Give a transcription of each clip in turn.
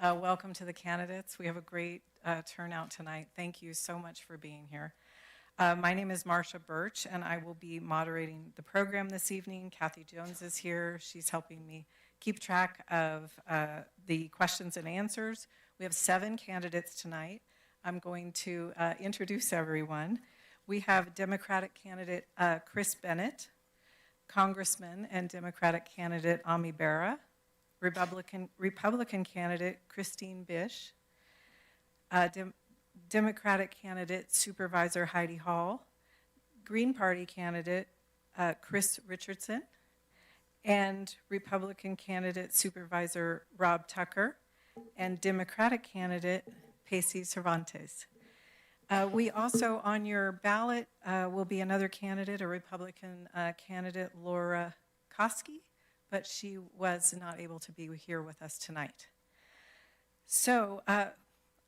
Welcome to the candidates. We have a great turnout tonight. Thank you so much for being here. My name is Marsha Birch, and I will be moderating the program this evening. Kathy Jones is here. She's helping me keep track of the questions and answers. We have 7 candidates tonight. I'm going to introduce everyone. We have Democratic candidate Chris Bennett, Congressman and Democratic candidate Ami Bera, Republican candidate Christine Bish, Democratic candidate Supervisor Heidi Hall, Green Party candidate Chris Richardson, and Republican candidate Supervisor Rob Tucker, and Democratic candidate Pacey Cervantes. We also, on your ballot, will be another candidate, a Republican candidate, Laura Koski, but she was not able to be here with us tonight. So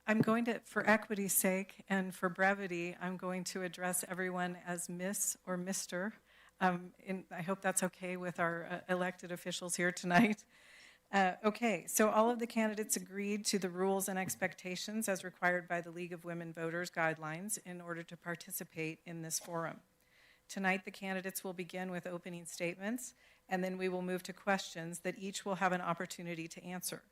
I'm going to, for equity's sake and for brevity, I'm going to address everyone as Miss or Mr. I hope that's okay with our elected officials here tonight. Okay, so all of the candidates agreed to the rules and expectations as required by the League of Women Voters guidelines in order to participate in this forum. Tonight, the candidates will begin with opening statements, and then we will move to questions that each will have an opportunity to answer.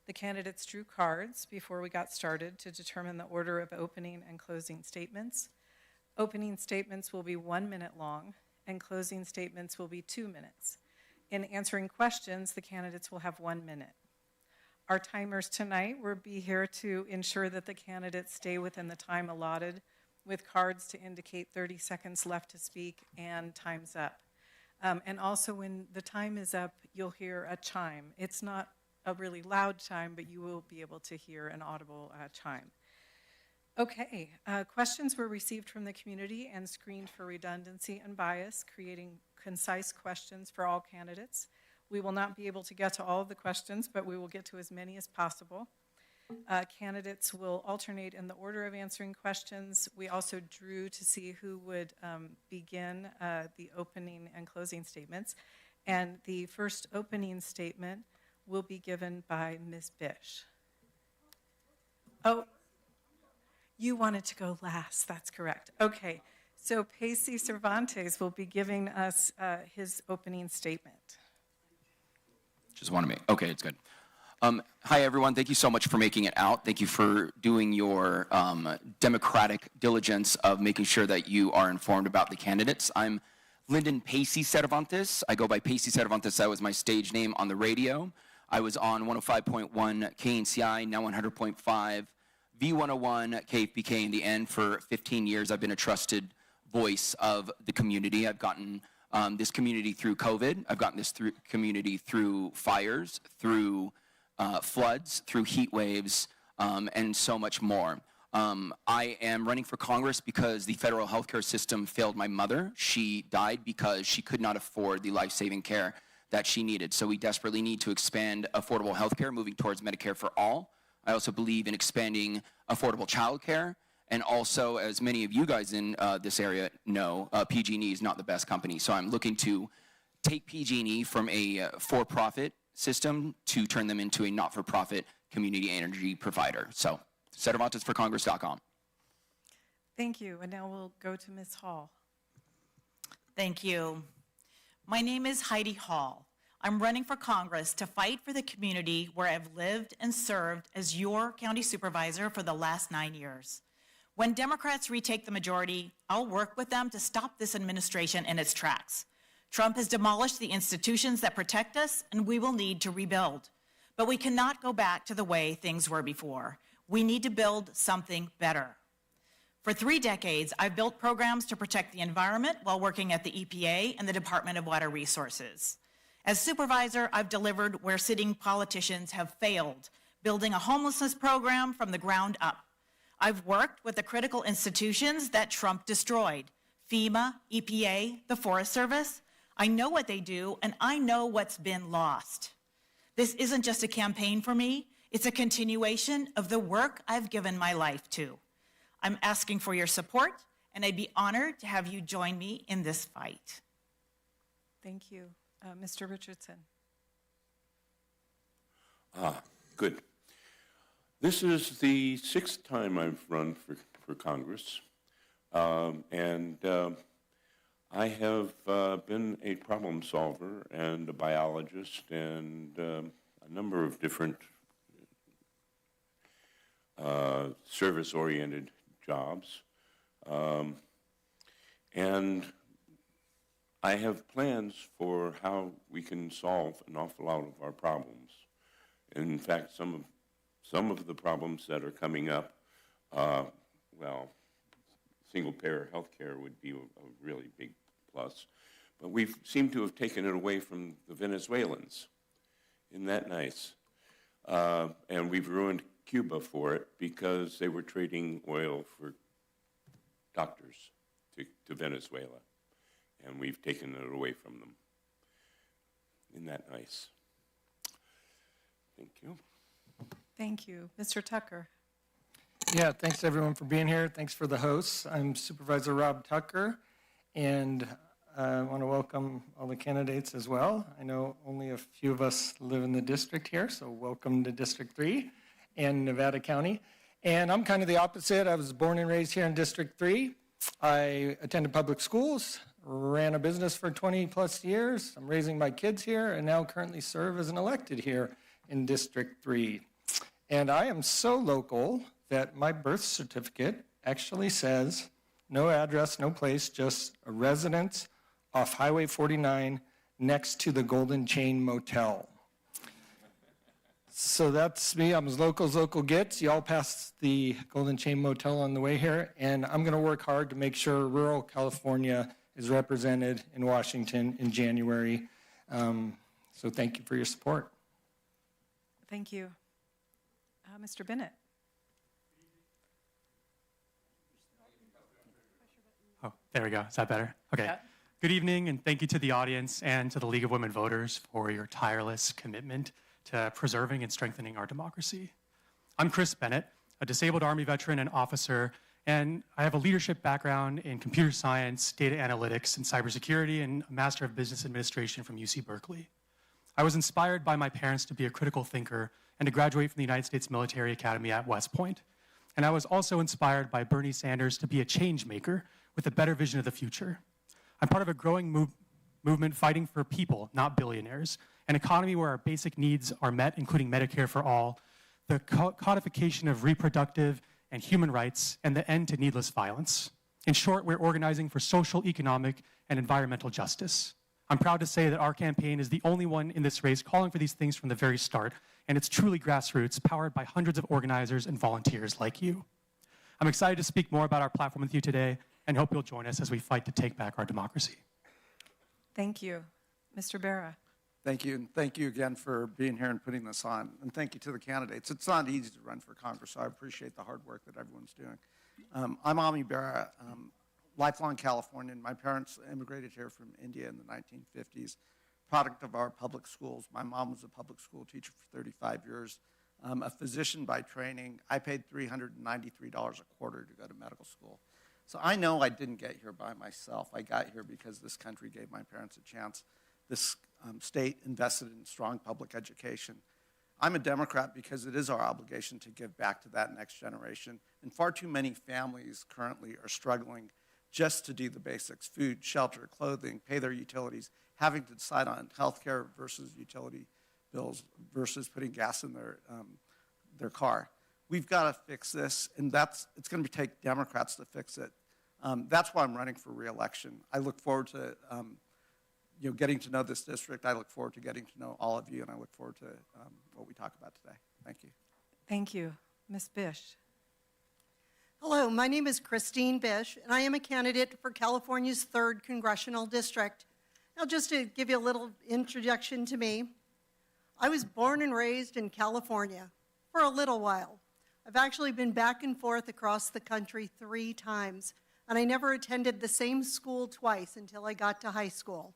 The candidates drew cards before we got started to determine the order of opening and closing statements. Opening statements will be 1 minute long, and closing statements will be 2 minutes. In answering questions, the candidates will have 1 minute. Our timers tonight will be here to ensure that the candidates stay within the time allotted, with cards to indicate 30 seconds left to speak and time's up. And also when the time is up, you'll hear a chime. It's not a really loud chime, but you will be able to hear an audible chime. Okay, questions were received from the community and screened for redundancy and bias, creating concise questions for all candidates. We will not be able to get to all of the questions, but we will get to as many as possible. Candidates will alternate in the order of answering questions. We also drew to see who would begin the opening and closing statements. And the first opening statement will be given by Ms. Bish. Oh, you wanted to go last, that's correct. Okay, so Pacey Cervantes will be giving us his opening statement. Just want to make, okay, it's good. Hi, everyone. Thank you so much for making it out. Thank you for doing your democratic diligence of making sure that you are informed about the candidates. I'm Lyndon Pacey Cervantes. I go by Pacey Cervantes. That was my stage name on the radio. I was on 105.1 KNCI, now 100.5, V101, KFBK in the end for 15 years. I've been a trusted voice of the community. I've gotten this community through COVID. I've gotten this community through fires, through floods, through heat waves, and so much more. I am running for Congress because the federal healthcare system failed my mother. She died because she could not afford the life-saving care that she needed. So we desperately need to expand affordable healthcare, moving towards Medicare for all. I also believe in expanding affordable childcare. And also, as many of you guys in this area know, PG&E is not the best company. So I'm looking to take PG&E from a for-profit system to turn them into a not-for-profit community energy provider. So, CervantesForCongress.com. Thank you, and now we'll go to Ms. Hall. Thank you. My name is Heidi Hall. I'm running for Congress to fight for the community where I've lived and served as your county supervisor for the last 9 years. When Democrats retake the majority, I'll work with them to stop this administration in its tracks. Trump has demolished the institutions that protect us, and we will need to rebuild. But we cannot go back to the way things were before. We need to build something better. For 3 decades, I've built programs to protect the environment while working at the EPA and the Department of Water Resources. As supervisor, I've delivered where sitting politicians have failed, building a homelessness program from the ground up. I've worked with the critical institutions that Trump destroyed: FEMA, EPA, the Forest Service. I know what they do, and I know what's been lost. This isn't just a campaign for me. It's a continuation of the work I've given my life to. I'm asking for your support, and I'd be honored to have you join me in this fight. Thank you. Mr. Richardson. Good. This is the 6th time I've run for Congress, and I have been a problem solver and a biologist and a number of different service-oriented jobs. And I have plans for how we can solve an awful lot of our problems. In fact, some of the problems that are coming up, well, single-payer health care would be a really big plus. But we seem to have taken it away from the Venezuelans. Isn't that nice? And we've ruined Cuba for it because they were trading oil for doctors to Venezuela. And we've taken it away from them. Isn't that nice? Thank you. Thank you. Mr. Tucker. Yeah, thanks everyone for being here. Thanks for the hosts. I'm Supervisor Rob Tucker, and I want to welcome all the candidates as well. I know only a few of us live in the district here, so welcome to District 3 and Nevada County. And I'm kind of the opposite. I was born and raised here in District 3. I attended public schools, ran a business for 20 plus years. I'm raising my kids here and now currently serve as an elected here in District 3. And I am so local that my birth certificate actually says no address, no place, just a residence off Highway 49 next to the Golden Chain Motel. So that's me. I'm as local gets. Y'all passed the Golden Chain Motel on the way here, and I'm going to work hard to make sure rural California is represented in Washington in January. So thank you for your support. Thank you. Mr. Bennett. Oh, there we go. Is that better? Okay. Yeah. Good evening, and thank you to the audience and to the League of Women Voters for your tireless commitment to preserving and strengthening our democracy. I'm Chris Bennett, a disabled Army veteran and officer, and I have a leadership background in computer science, data analytics, and cybersecurity, and a Master of Business Administration from UC Berkeley. I was inspired by my parents to be a critical thinker and to graduate from the United States Military Academy at West Point. And I was also inspired by Bernie Sanders to be a change maker with a better vision of the future. I'm part of a growing movement fighting for people, not billionaires, an economy where our basic needs are met, including Medicare for all, the codification of reproductive and human rights, and the end to needless violence. In short, we're organizing for social, economic, and environmental justice. I'm proud to say that our campaign is the only one in this race calling for these things from the very start, and it's truly grassroots, powered by hundreds of organizers and volunteers like you. I'm excited to speak more about our platform with you today, and hope you'll join us as we fight to take back our democracy. Thank you. Mr. Barra. Thank you, and thank you again for being here and putting this on. And thank you to the candidates. It's not easy to run for Congress, so I appreciate the hard work that everyone's doing. I'm Ami Barra, lifelong Californian. My parents immigrated here from India in the 1950s, product of our public schools. My mom was a public school teacher for 35 years, a physician by training. I paid $393 a quarter to go to medical school. So I know I didn't get here by myself. I got here because this country gave my parents a chance. This state invested in strong public education. I'm a Democrat because it is our obligation to give back to that next generation. And far too many families currently are struggling just to do the basics: food, shelter, clothing, pay their utilities, having to decide on health care versus utility bills versus putting gas in their car. We've got to fix this, and it's going to take Democrats to fix it. That's why I'm running for re-election. I look forward to getting to know this district. I look forward to getting to know all of you, and I look forward to what we talk about today. Thank you. Thank you. Ms. Bish. Hello, my name is Christine Bish, and I am a candidate for California's 3rd Congressional District. Now, just to give you a little introduction to me, I was born and raised in California for a little while. I've actually been back and forth across the country 3 times, and I never attended the same school twice until I got to high school.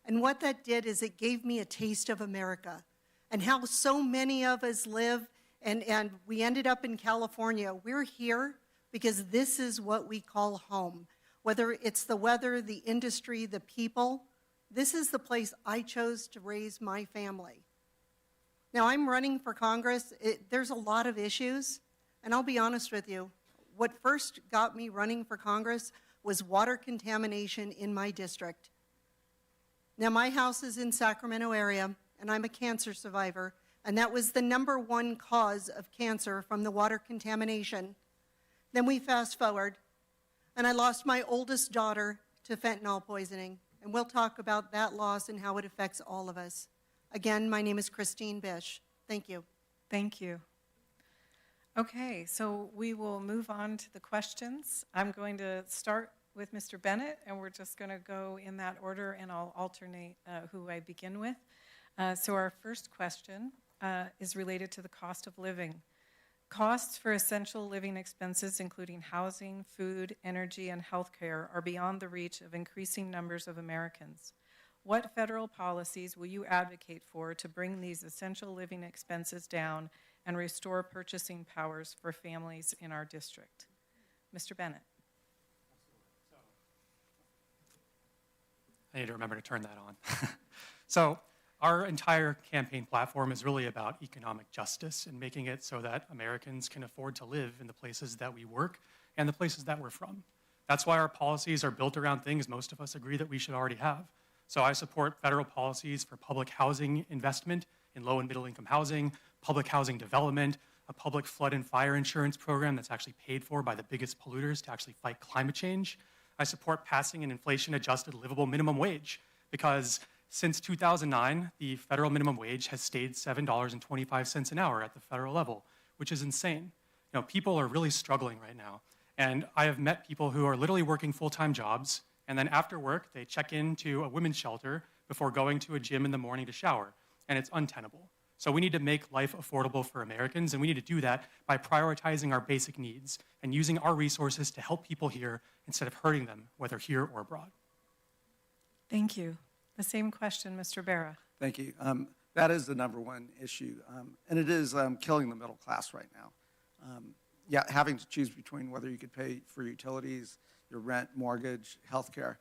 And what that did is it gave me a taste of America and how so many of us live, and we ended up in California. We're here because this is what we call home. Whether it's the weather, the industry, the people, this is the place I chose to raise my family. Now, I'm running for Congress. There's a lot of issues, and I'll be honest with you. What first got me running for Congress was water contamination in my district. Now, my house is in Sacramento area, and I'm a cancer survivor, and that was the #1 cause of cancer from the water contamination. Then we fast forward, and I lost my oldest daughter to fentanyl poisoning, and we'll talk about that loss and how it affects all of us. Again, my name is Christine Bish. Thank you. Thank you. Okay, so we will move on to the questions. I'm going to start with Mr. Bennett, and we're just going to go in that order, and I'll alternate who I begin with. So our first question is related to the cost of living. Costs for essential living expenses, including housing, food, energy, and healthcare, are beyond the reach of increasing numbers of Americans. What federal policies will you advocate for to bring these essential living expenses down and restore purchasing powers for families in our district? Mr. Bennett. I need to remember to turn that on. So our entire campaign platform is really about economic justice and making it so that Americans can afford to live in the places that we work and the places that we're from. That's why our policies are built around things most of us agree that we should already have. So I support federal policies for public housing investment in low and middle income housing, public housing development, a public flood and fire insurance program that's actually paid for by the biggest polluters to actually fight climate change. I support passing an inflation-adjusted livable minimum wage because since 2009, the federal minimum wage has stayed $7.25 an hour at the federal level, which is insane. You know, people are really struggling right now. And I have met people who are literally working full-time jobs, and then after work, they check into a women's shelter before going to a gym in the morning to shower, and it's untenable. So we need to make life affordable for Americans, and we need to do that by prioritizing our basic needs and using our resources to help people here instead of hurting them, whether here or abroad. Thank you. The same question, Mr. Barra. Thank you. That is the #1 issue, and it is killing the middle class right now. Yeah, having to choose between whether you could pay for utilities, your rent, mortgage, healthcare.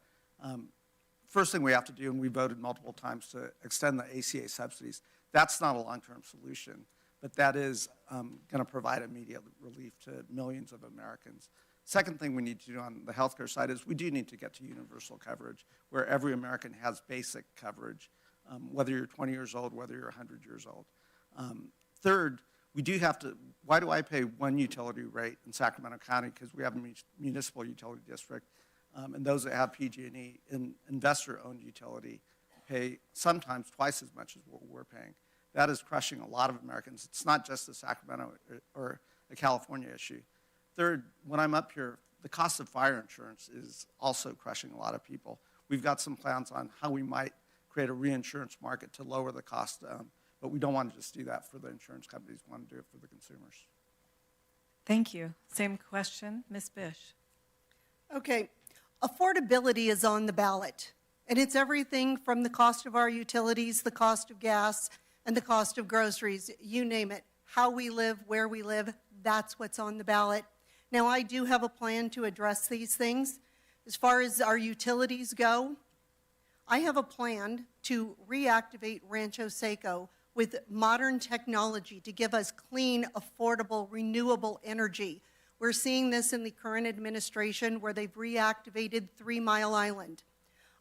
First thing we have to do, and we voted multiple times to extend the ACA subsidies. That's not a long-term solution, but that is going to provide immediate relief to millions of Americans. Second thing we need to do on the healthcare side is we do need to get to universal coverage, where every American has basic coverage, whether you're 20 years old, whether you're 100 years old. Third, we do have to, why do I pay one utility rate in Sacramento County? Because we have a municipal utility district, and those that have PG&E, an investor-owned utility, pay sometimes twice as much as what we're paying. That is crushing a lot of Americans. It's not just a Sacramento or a California issue. Third, when I'm up here, the cost of fire insurance is also crushing a lot of people. We've got some plans on how we might create a reinsurance market to lower the cost, but we don't want to just do that for the insurance companies. We want to do it for the consumers. Thank you. Same question, Ms. Bish. Okay, affordability is on the ballot, and it's everything from the cost of our utilities, the cost of gas, and the cost of groceries, you name it. How we live, where we live, that's what's on the ballot. Now, I do have a plan to address these things. As far as our utilities go, I have a plan to reactivate Rancho Seco with modern technology to give us clean, affordable, renewable energy. We're seeing this in the current administration where they've reactivated 3 Mile Island.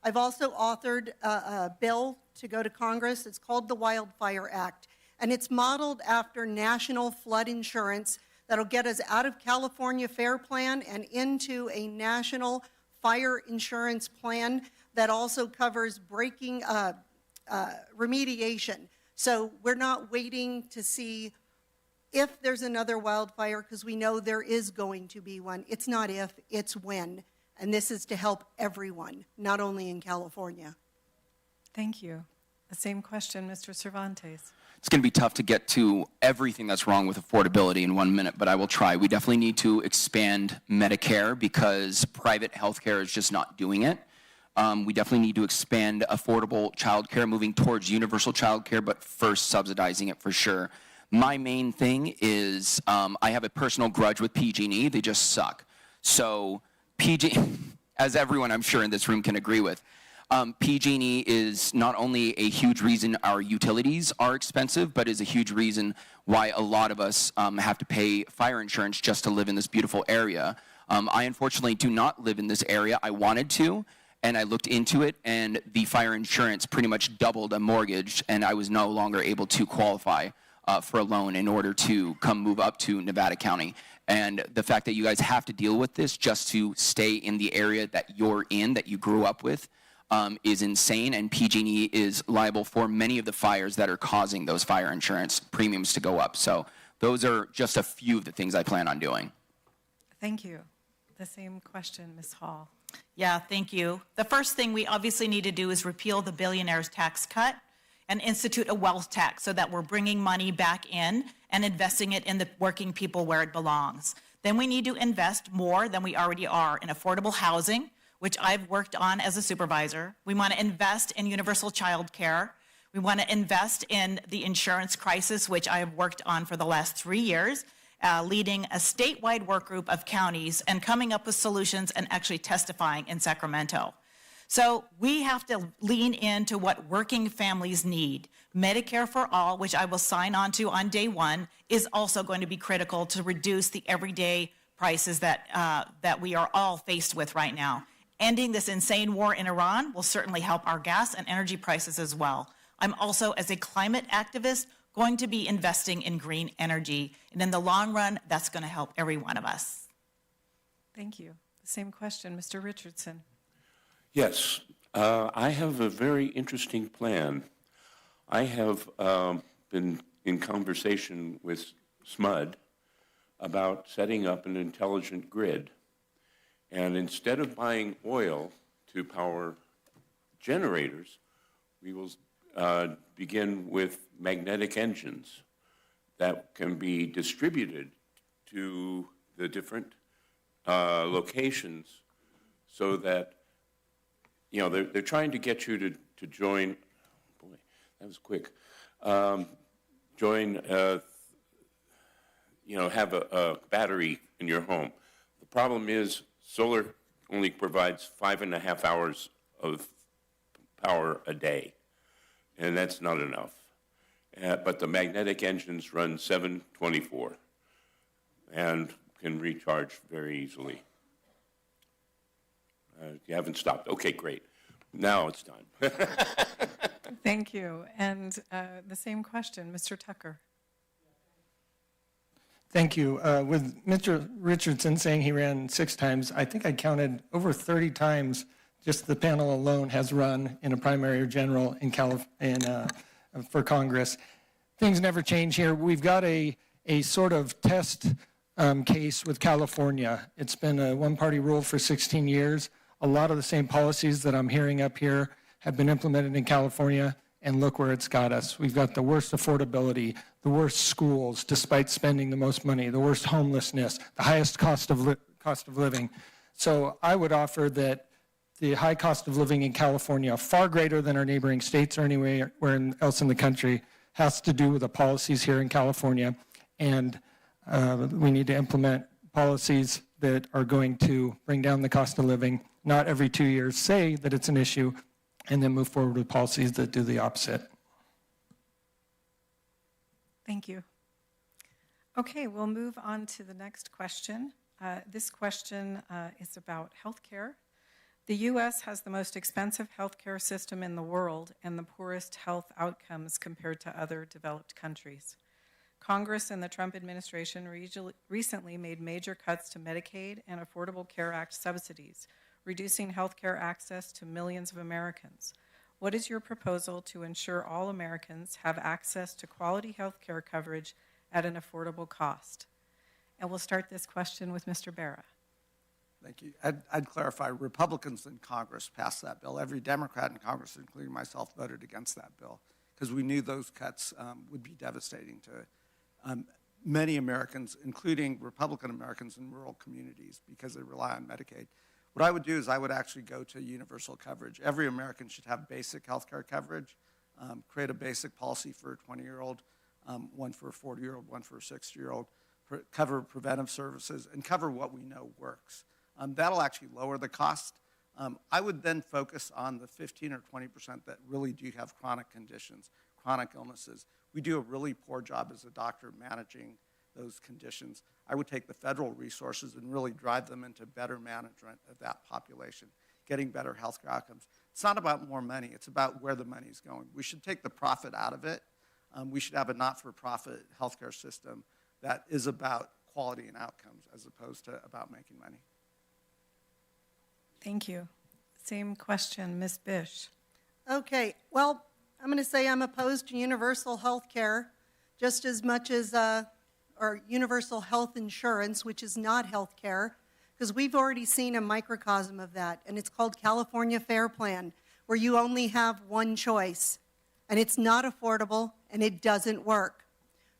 I've also authored a bill to go to Congress. It's called the Wildfire Act, and it's modeled after national flood insurance that'll get us out of California FAIR Plan and into a national fire insurance plan that also covers breaking remediation. So we're not waiting to see if there's another wildfire, because we know there is going to be one. It's not if, it's when. And this is to help everyone, not only in California. Thank you. The same question, Mr. Cervantes. It's going to be tough to get to everything that's wrong with affordability in 1 minute, but I will try. We definitely need to expand Medicare because private health care is just not doing it. We definitely need to expand affordable child care, moving towards universal child care, but first subsidizing it for sure. My main thing is I have a personal grudge with PG&E. They just suck. So PG, as everyone I'm sure in this room can agree with, PG&E is not only a huge reason our utilities are expensive, but is a huge reason why a lot of us have to pay fire insurance just to live in this beautiful area. I unfortunately do not live in this area. I wanted to, and I looked into it, and the fire insurance pretty much doubled a mortgage, and I was no longer able to qualify for a loan in order to come move up to Nevada County. And the fact that you guys have to deal with this just to stay in the area that you're in, that you grew up with, is insane, and PG&E is liable for many of the fires that are causing those fire insurance premiums to go up. So those are just a few of the things I plan on doing. Thank you. The same question, Ms. Hall. Yeah, thank you. The first thing we obviously need to do is repeal the billionaire's tax cut and institute a wealth tax so that we're bringing money back in and investing it in the working people where it belongs. Then we need to invest more than we already are in affordable housing, which I've worked on as a supervisor. We want to invest in universal child care. We want to invest in the insurance crisis, which I have worked on for the last 3 years, leading a statewide work group of counties and coming up with solutions and actually testifying in Sacramento. So we have to lean into what working families need. Medicare for all, which I will sign on to on day one, is also going to be critical to reduce the everyday prices that we are all faced with right now. Ending this insane war in Iran will certainly help our gas and energy prices as well. I'm also, as a climate activist, going to be investing in green energy. And in the long run, that's going to help every one of us. Thank you. The same question, Mr. Richardson. Yes, I have a very interesting plan. I have been in conversation with SMUD about setting up an intelligent grid. And instead of buying oil to power generators, we will begin with magnetic engines that can be distributed to the different locations so that, you know, they're trying to get you to join, boy, that was quick, join, you know, have a battery in your home. The problem is solar only provides 5.5 hours of power a day, and that's not enough. But the magnetic engines run 7/24 and can recharge very easily. You haven't stopped. Okay, great. Now it's done. Thank you. And the same question, Mr. Tucker. Thank you. With Mr. Richardson saying he ran 6 times, I think I counted over 30 times just the panel alone has run in a primary or general for Congress. Things never change here. We've got a sort of test case with California. It's been a one-party rule for 16 years. A lot of the same policies that I'm hearing up here have been implemented in California, and look where it's got us. We've got the worst affordability, the worst schools, despite spending the most money, the worst homelessness, the highest cost of living. So I would offer that the high cost of living in California, far greater than our neighboring states or anywhere else in the country, has to do with the policies here in California. And we need to implement policies that are going to bring down the cost of living, not every 2 years say that it's an issue, and then move forward with policies that do the opposite. Thank you. Okay, we'll move on to the next question. This question is about healthcare. The U.S. has the most expensive healthcare system in the world and the poorest health outcomes compared to other developed countries. Congress and the Trump administration recently made major cuts to Medicaid and Affordable Care Act subsidies, reducing healthcare access to millions of Americans. What is your proposal to ensure all Americans have access to quality healthcare coverage at an affordable cost? And we'll start this question with Mr. Barra. Thank you. I'd clarify, Republicans in Congress passed that bill. Every Democrat in Congress, including myself, voted against that bill because we knew those cuts would be devastating to many Americans, including Republican Americans in rural communities because they rely on Medicaid. What I would do is I would actually go to universal coverage. Every American should have basic health care coverage, create a basic policy for a 20-year-old, one for a 40-year-old, one for a 60-year-old, cover preventive services, and cover what we know works. That'll actually lower the cost I would then focus on the 15 or 20% that really do have chronic conditions, chronic illnesses. We do a really poor job as a doctor managing those conditions. I would take the federal resources and really drive them into better management of that population, getting better healthcare outcomes. It's not about more money, it's about where the money is going. We should take the profit out of it. We should have a not-for-profit healthcare system that is about quality and outcomes as opposed to about making money. Thank you. Same question, Ms. Bish. Okay, well, I'm going to say I'm opposed to universal health care just as much as, or universal health insurance, which is not health care, because we've already seen a microcosm of that, and it's called California Fair Plan, where you only have one choice, and it's not affordable, and it doesn't work.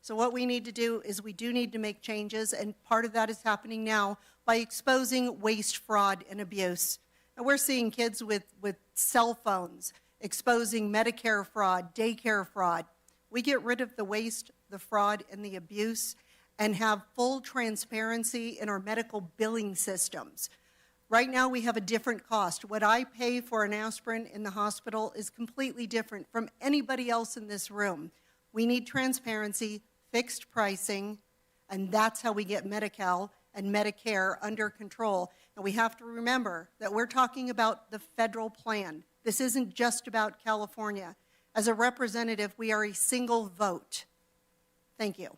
So what we need to do is we do need to make changes, and part of that is happening now by exposing waste, fraud, and abuse. And we're seeing kids with cell phones exposing Medicare fraud, daycare fraud. We get rid of the waste, the fraud, and the abuse, and have full transparency in our medical billing systems. Right now, we have a different cost. What I pay for an aspirin in the hospital is completely different from anybody else in this room. We need transparency, fixed pricing, and that's how we get Medi-Cal and Medicare under control. And we have to remember that we're talking about the federal plan. This isn't just about California. As a representative, we are a single vote. Thank you.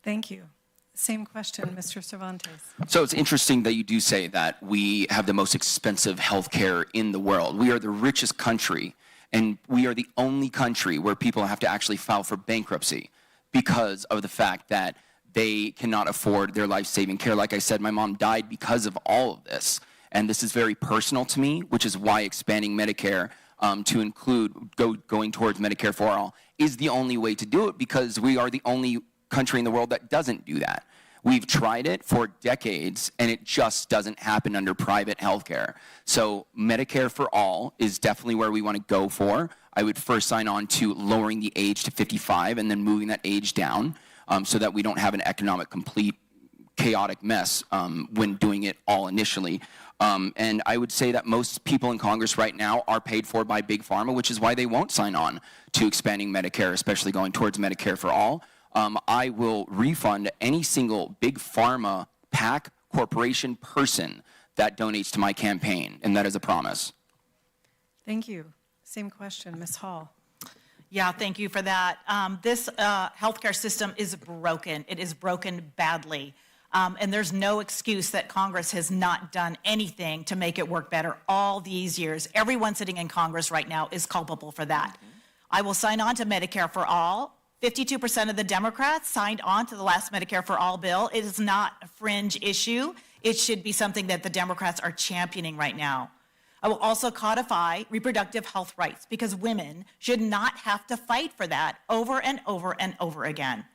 Thank you. Same question, Mr. Cervantes. So it's interesting that you do say that we have the most expensive health care in the world. We are the richest country, and we are the only country where people have to actually file for bankruptcy because of the fact that they cannot afford their life-saving care. Like I said, my mom died because of all of this, and this is very personal to me, which is why expanding Medicare to include going towards Medicare for all is the only way to do it, because we are the only country in the world that doesn't do that. We've tried it for decades, and it just doesn't happen under private healthcare. So Medicare for all is definitely where we want to go for. I would first sign on to lowering the age to 55 and then moving that age down so that we don't have an economic complete chaotic mess when doing it all initially. And I would say that most people in Congress right now are paid for by Big Pharma, which is why they won't sign on to expanding Medicare, especially going towards Medicare for all. I will refund any single Big Pharma PAC corporation person that donates to my campaign, and that is a promise. Thank you. Same question, Ms. Hall. Yeah, thank you for that. This healthcare system is broken. It is broken badly. And there's no excuse that Congress has not done anything to make it work better all these years. Everyone sitting in Congress right now is culpable for that. I will sign on to Medicare for all. 52% of the Democrats signed on to the last Medicare for all bill. It is not a fringe issue. It should be something that the Democrats are championing right now. I will also codify reproductive health rights, because women should not have to fight for that over and over and over again.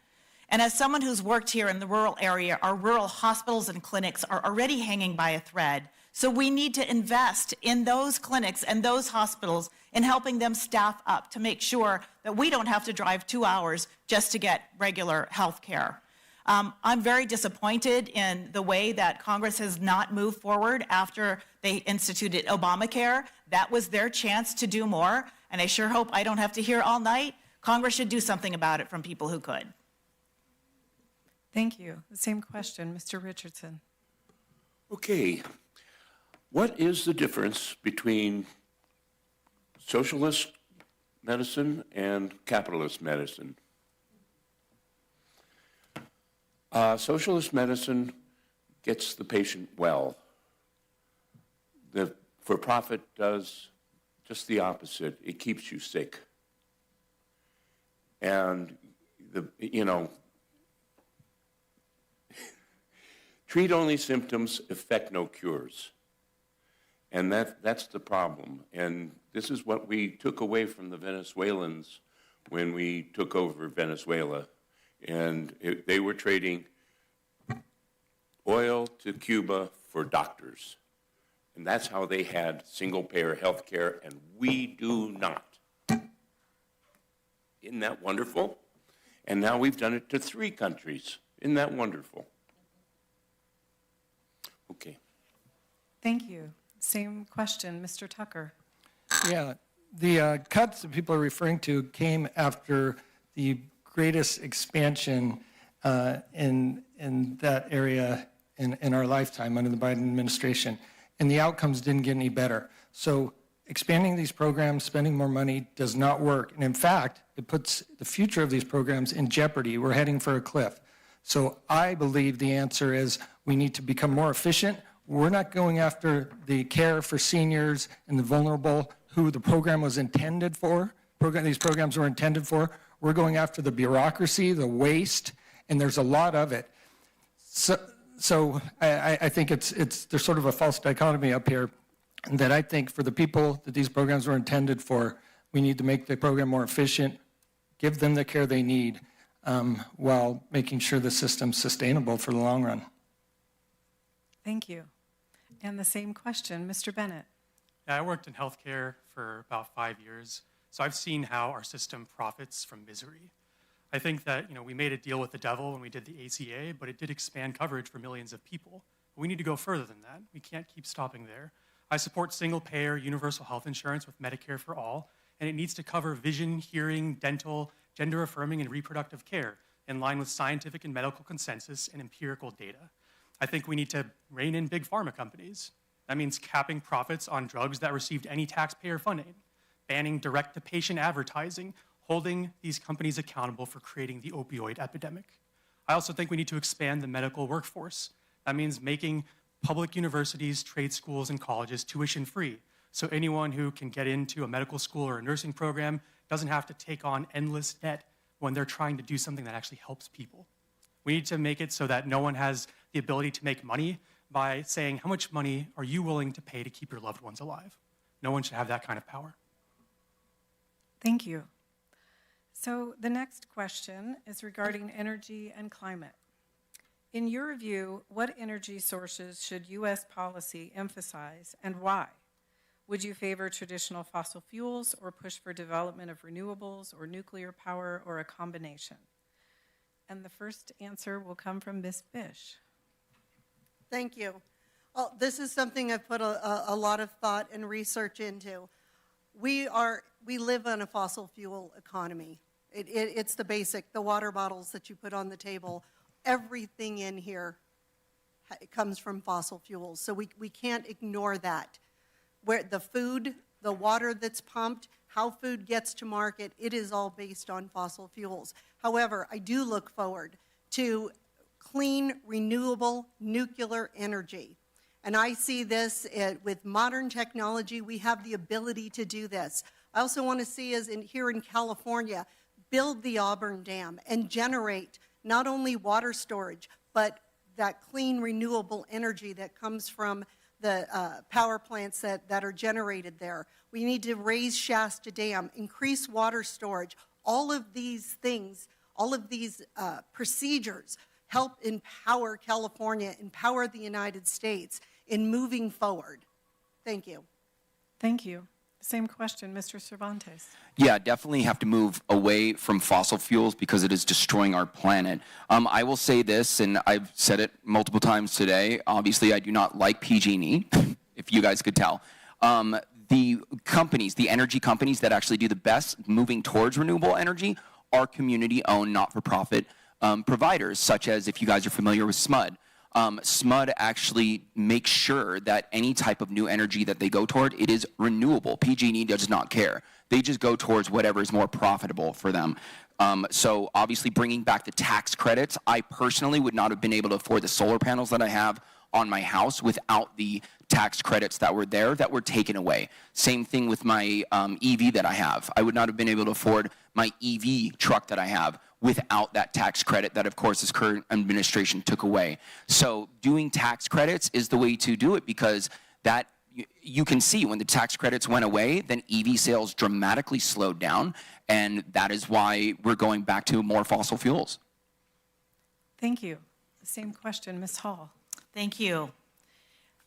And as someone who's worked here in the rural area, our rural hospitals and clinics are already hanging by a thread. So we need to invest in those clinics and those hospitals in helping them staff up to make sure that we don't have to drive 2 hours just to get regular health care. I'm very disappointed in the way that Congress has not moved forward after they instituted Obamacare. That was their chance to do more, and I sure hope I don't have to hear all night. Congress should do something about it from people who could. Thank you. The same question, Mr. Richardson. Okay, what is the difference between socialist medicine and capitalist medicine? Socialist medicine gets the patient well. The for-profit does just the opposite. It keeps you sick. And, treat only symptoms, effect no cures. And that's the problem. And this is what we took away from the Venezuelans when we took over Venezuela. And they were trading oil to Cuba for doctors. And that's how they had single-payer health care, and we do not. Isn't that wonderful? And now we've done it to 3 countries. Isn't that wonderful? Okay. Thank you. Same question, Mr. Tucker. Yeah, the cuts that people are referring to came after the greatest expansion in that area in our lifetime under the Biden administration, and the outcomes didn't get any better. So expanding these programs, spending more money does not work. And in fact, it puts the future of these programs in jeopardy. We're heading for a cliff. So I believe the answer is we need to become more efficient. We're not going after the care for seniors and the vulnerable who the program was intended for. These programs were intended for. We're going after the bureaucracy, the waste, and there's a lot of it. So I think there's sort of a false dichotomy up here that I think for the people that these programs were intended for, we need to make the program more efficient, give them the care they need, while making sure the system's sustainable for the long run. Thank you. And the same question, Mr. Bennett. Yeah, I worked in healthcare for about 5 years, so I've seen how our system profits from misery. I think that we made a deal with the devil when we did the ACA, but it did expand coverage for millions of people. But we need to go further than that. We can't keep stopping there. I support single-payer universal health insurance with Medicare for all, and it needs to cover vision, hearing, dental, gender-affirming, and reproductive care in line with scientific and medical consensus and empirical data. I think we need to rein in big pharma companies. That means capping profits on drugs that received any taxpayer funding, banning direct-to-patient advertising, holding these companies accountable for creating the opioid epidemic. I also think we need to expand the medical workforce. That means making public universities, trade schools, and colleges tuition-free, so anyone who can get into a medical school or a nursing program doesn't have to take on endless debt when they're trying to do something that actually helps people. We need to make it so that no one has the ability to make money by saying, how much money are you willing to pay to keep your loved ones alive? No one should have that kind of power. Thank you. So the next question is regarding energy and climate. In your view, what energy sources should U.S. policy emphasize and why? Would you favor traditional fossil fuels or push for development of renewables or nuclear power or a combination? And the first answer will come from Ms. Bish. Thank you. Well, this is something I've put a lot of thought and research into. We live on a fossil fuel economy. It's the basic, the water bottles that you put on the table. Everything in here comes from fossil fuels, so we can't ignore that. Where the food, the water that's pumped, how food gets to market, it is all based on fossil fuels. However, I do look forward to clean, renewable nuclear energy. And I see this with modern technology, we have the ability to do this. I also want to see us here in California, build the Auburn Dam and generate not only water storage, but that clean, renewable energy that comes from the power plants that are generated there. We need to raise Shasta Dam, increase water storage. All of these things, all of these procedures help empower California, empower the United States in moving forward. Thank you. Thank you. Same question, Mr. Cervantes. Yeah, definitely have to move away from fossil fuels because it is destroying our planet. I will say this, and I've said it multiple times today. Obviously, I do not like PG&E, if you guys could tell. The companies, the energy companies that actually do the best moving towards renewable energy are community-owned, not-for-profit providers, such as, if you guys are familiar with SMUD. SMUD actually makes sure that any type of new energy that they go toward, it is renewable. PG&E does not care. They just go towards whatever is more profitable for them. So obviously bringing back the tax credits, I personally would not have been able to afford the solar panels that I have on my house without the tax credits that were there that were taken away. Same thing with my EV that I have. I would not have been able to afford my EV truck that I have without that tax credit that, of course, this current administration took away. So doing tax credits is the way to do it because that you can see when the tax credits went away, then EV sales dramatically slowed down, and that is why we're going back to more fossil fuels. Thank you. Same question, Ms. Hall. Thank you.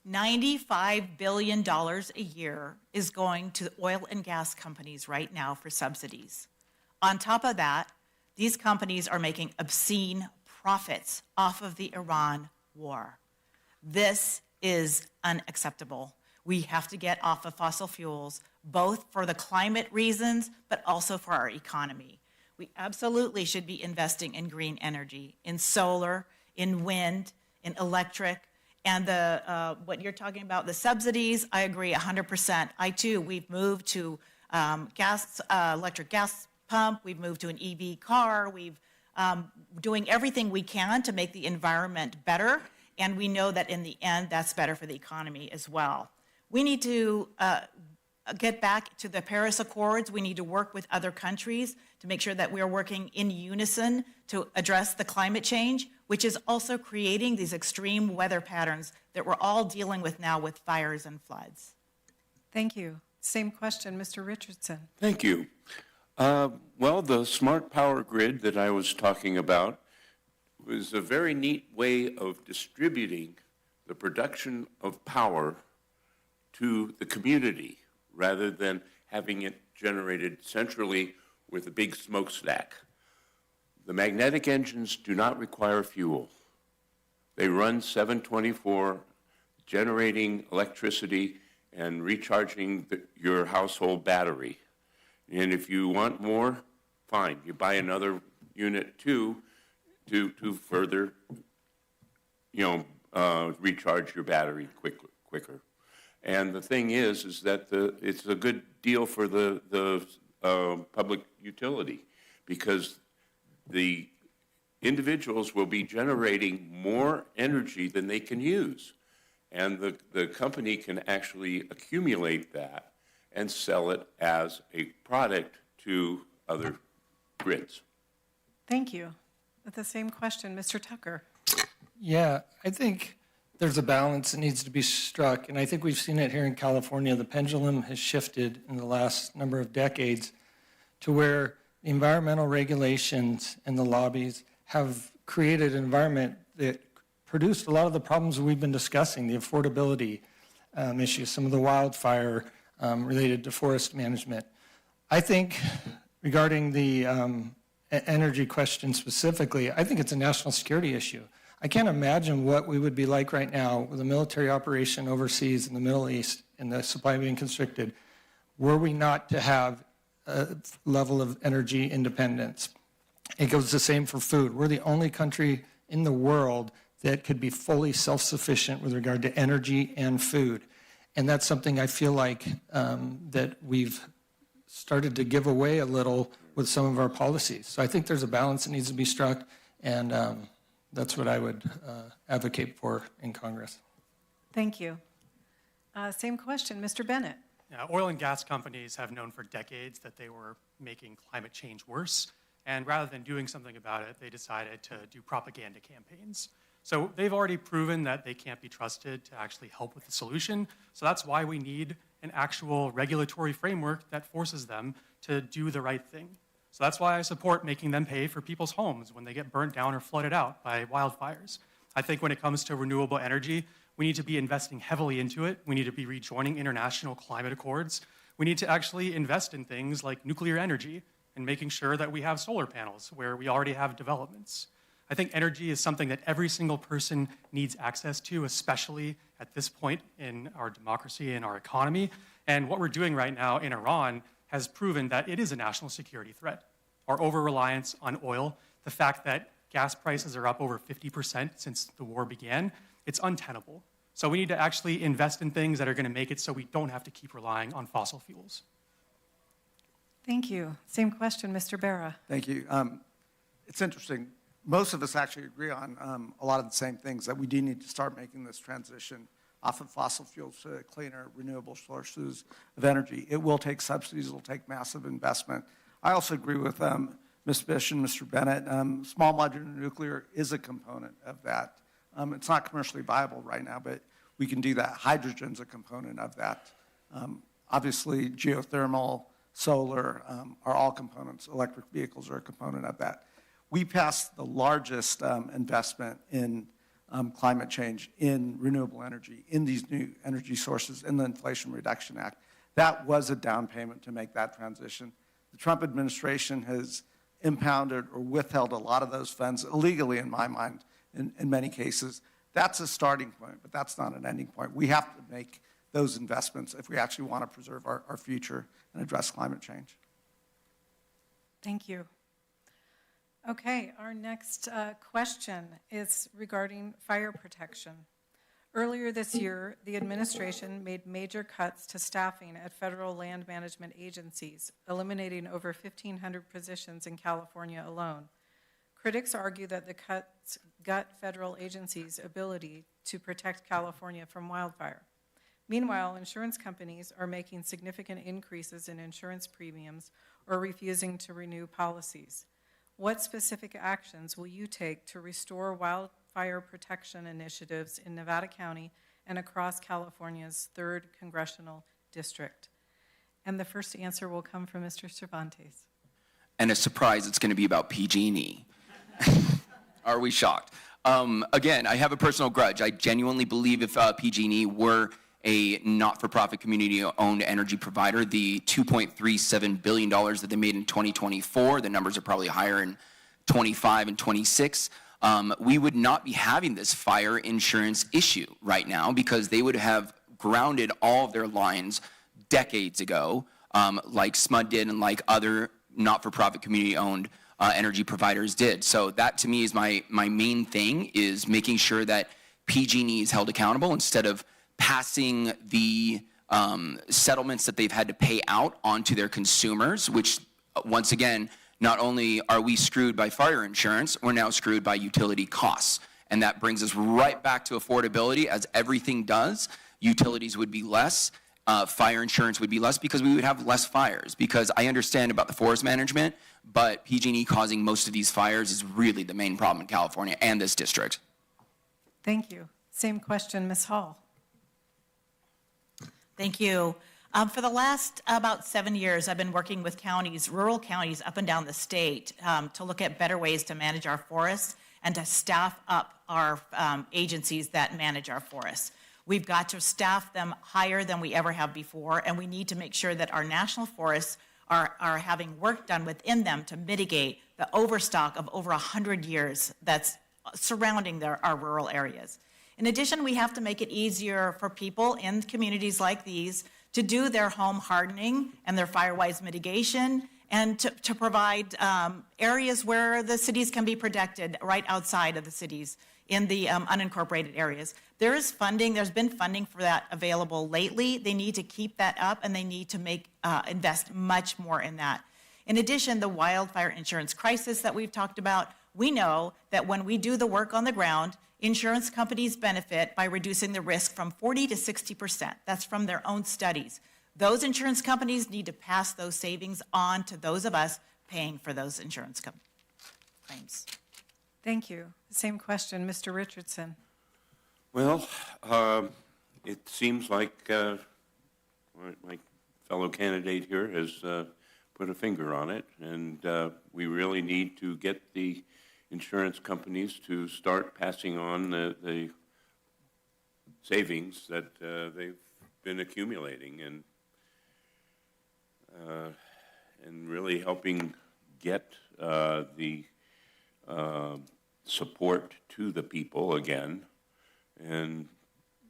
$95 billion a year is going to oil and gas companies right now for subsidies. On top of that, these companies are making obscene profits off of the Iran war. This is unacceptable. We have to get off of fossil fuels, both for the climate reasons, but also for our economy. We absolutely should be investing in green energy, in solar, in wind, in electric, and what you're talking about, the subsidies, I agree 100%. I too, we've moved to electric gas pump, we've moved to an EV car, we've doing everything we can to make the environment better, and we know that in the end, that's better for the economy as well. We need to get back to the Paris Accords. We need to work with other countries to make sure that we are working in unison to address the climate change, which is also creating these extreme weather patterns that we're all dealing with now with fires and floods. Thank you. Same question, Mr. Richardson. Thank you. Well, the smart power grid that I was talking about was a very neat way of distributing the production of power to the community rather than having it generated centrally with a big smokestack. The magnetic engines do not require fuel. They run 7/24, generating electricity and recharging your household battery. And if you want more, fine, you buy another unit too to further, recharge your battery quicker. And the thing is that it's a good deal for the public utility because the individuals will be generating more energy than they can use. And the company can actually accumulate that and sell it as a product to other grids. Thank you. With the same question, Mr. Tucker. Yeah, I think there's a balance that needs to be struck, and I think we've seen it here in California. The pendulum has shifted in the last number of decades to where the environmental regulations and the lobbies have created an environment that produced a lot of the problems we've been discussing, the affordability issues, some of the wildfire related to forest management. I think regarding the energy question specifically, I think it's a national security issue. I can't imagine what we would be like right now with a military operation overseas in the Middle East and the supply being constricted, were we not to have a level of energy independence. It goes the same for food. We're the only country in the world that could be fully self-sufficient with regard to energy and food. And that's something I feel like that we've started to give away a little with some of our policies. So I think there's a balance that needs to be struck, and that's what I would advocate for in Congress. Thank you. Same question, Mr. Bennett. Yeah, oil and gas companies have known for decades that they were making climate change worse, and rather than doing something about it, they decided to do propaganda campaigns. So they've already proven that they can't be trusted to actually help with the solution, so that's why we need an actual regulatory framework that forces them to do the right thing. So that's why I support making them pay for people's homes when they get burnt down or flooded out by wildfires. I think when it comes to renewable energy, we need to be investing heavily into it. We need to be rejoining international climate accords. We need to actually invest in things like nuclear energy and making sure that we have solar panels where we already have developments. I think energy is something that every single person needs access to, especially at this point in our democracy and our economy. And what we're doing right now in Iran has proven that it is a national security threat. Our over-reliance on oil, the fact that gas prices are up over 50% since the war began, it's untenable. So we need to actually invest in things that are going to make it so we don't have to keep relying on fossil fuels. Thank you. Same question, Mr. Barra. Thank you. It's interesting. Most of us actually agree on a lot of the same things, that we do need to start making this transition off of fossil fuels to cleaner, renewable sources of energy. It will take subsidies. It will take massive investment. I also agree with Ms. Bish and Mr. Bennett. Small modular nuclear is a component of that. It's not commercially viable right now, but we can do that. Hydrogen's a component of that. Obviously, geothermal, solar are all components. Electric vehicles are a component of that. We passed the largest investment in climate change in renewable energy, in these new energy sources, in the Inflation Reduction Act. That was a down payment to make that transition. The Trump administration has impounded or withheld a lot of those funds illegally, in my mind, in many cases. That's a starting point, but that's not an ending point. We have to make those investments if we actually want to preserve our future and address climate change. Thank you. Okay, our next question is regarding fire protection. Earlier this year, the administration made major cuts to staffing at federal land management agencies, eliminating over 1,500 positions in California alone. Critics argue that the cuts gut federal agencies' ability to protect California from wildfire. Meanwhile, insurance companies are making significant increases in insurance premiums or refusing to renew policies. What specific actions will you take to restore wildfire protection initiatives in Nevada County and across California's 3rd Congressional District? And the first answer will come from Mr. Cervantes. And a surprise, it's going to be about PG&E. Are we shocked? Again, I have a personal grudge. I genuinely believe if PG&E were a not-for-profit community-owned energy provider, the $2.37 billion that they made in 2024, the numbers are probably higher in 25 and 26, we would not be having this fire insurance issue right now because they would have grounded all of their lines decades ago, like SMUD did and like other not-for-profit community-owned energy providers did. So that to me is my main thing, is making sure that PG&E is held accountable instead of passing the settlements that they've had to pay out onto their consumers, which once again, not only are we screwed by fire insurance, we're now screwed by utility costs. And that brings us right back to affordability, as everything does. Utilities would be less, fire insurance would be less because we would have less fires. Because I understand about the forest management, but PG&E causing most of these fires is really the main problem in California and this district. Thank you. Same question, Ms. Hall. Thank you. For the last about 7 years, I've been working with counties, rural counties up and down the state, to look at better ways to manage our forests and to staff up our agencies that manage our forests. We've got to staff them higher than we ever have before, and we need to make sure that our national forests are having work done within them to mitigate the overstock of over 100 years that's surrounding our rural areas. In addition, we have to make it easier for people in communities like these to do their home hardening and their fire-wise mitigation, and to provide areas where the cities can be protected right outside of the cities in the unincorporated areas. There is funding, there's been funding for that available lately. They need to keep that up, and they need to invest much more in that. In addition, the wildfire insurance crisis that we've talked about, we know that when we do the work on the ground, insurance companies benefit by reducing the risk from 40 to 60%. That's from their own studies. Those insurance companies need to pass those savings on to those of us paying for those insurance claims. Thank you. Same question, Mr. Richardson. Well, it seems like my fellow candidate here has put a finger on it, and we really need to get the insurance companies to start passing on the savings that they've been accumulating, and really helping get the support to the people again, and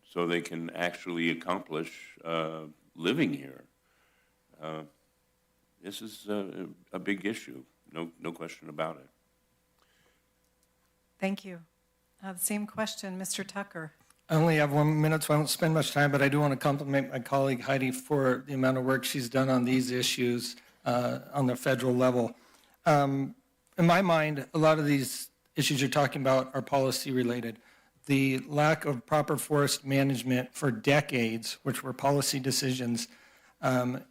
so they can actually accomplish living here. This is a big issue, no question about it. Thank you. The same question, Mr. Tucker. I only have 1 minute, so I won't spend much time, but I do want to compliment my colleague Heidi for the amount of work she's done on these issues on the federal level. In my mind, a lot of these issues you're talking about are policy related. The lack of proper forest management for decades, which were policy decisions,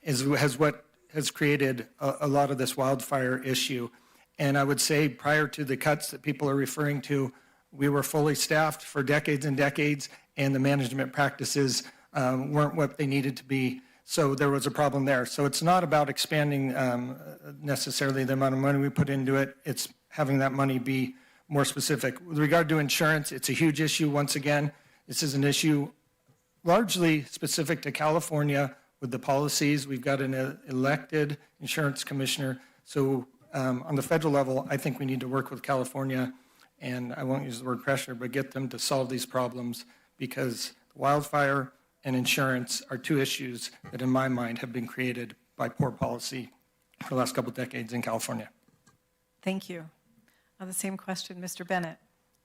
is what has created a lot of this wildfire issue. And I would say prior to the cuts that people are referring to, we were fully staffed for decades and decades, and the management practices weren't what they needed to be. So there was a problem there. So it's not about expanding necessarily the amount of money we put into it. It's having that money be more specific. With regard to insurance, it's a huge issue. Once again, this is an issue largely specific to California with the policies. We've got an elected insurance commissioner. So on the federal level, I think we need to work with California, and I won't use the word pressure, but get them to solve these problems, because wildfire and insurance are two issues that, in my mind, have been created by poor policy for the last couple of decades in California. Thank you. The same question, Mr. Bennett.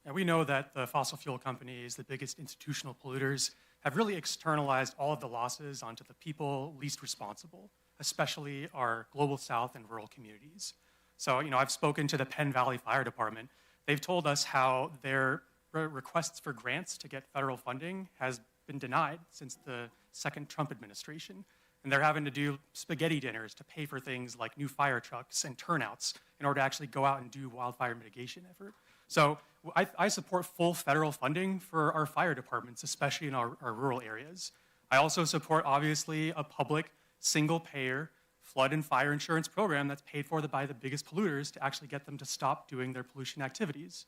And we know that the fossil fuel companies, the biggest institutional polluters, have really externalized all of the losses onto the people least responsible, especially our global south and rural communities. So, I've spoken to the Penn Valley Fire Department. They've told us how their requests for grants to get federal funding has been denied since the second Trump administration. And they're having to do spaghetti dinners to pay for things like new fire trucks and turnouts in order to actually go out and do wildfire mitigation effort. So I support full federal funding for our fire departments, especially in our rural areas. I also support, obviously, a public, single-payer flood and fire insurance program that's paid for by the biggest polluters to actually get them to stop doing their pollution activities.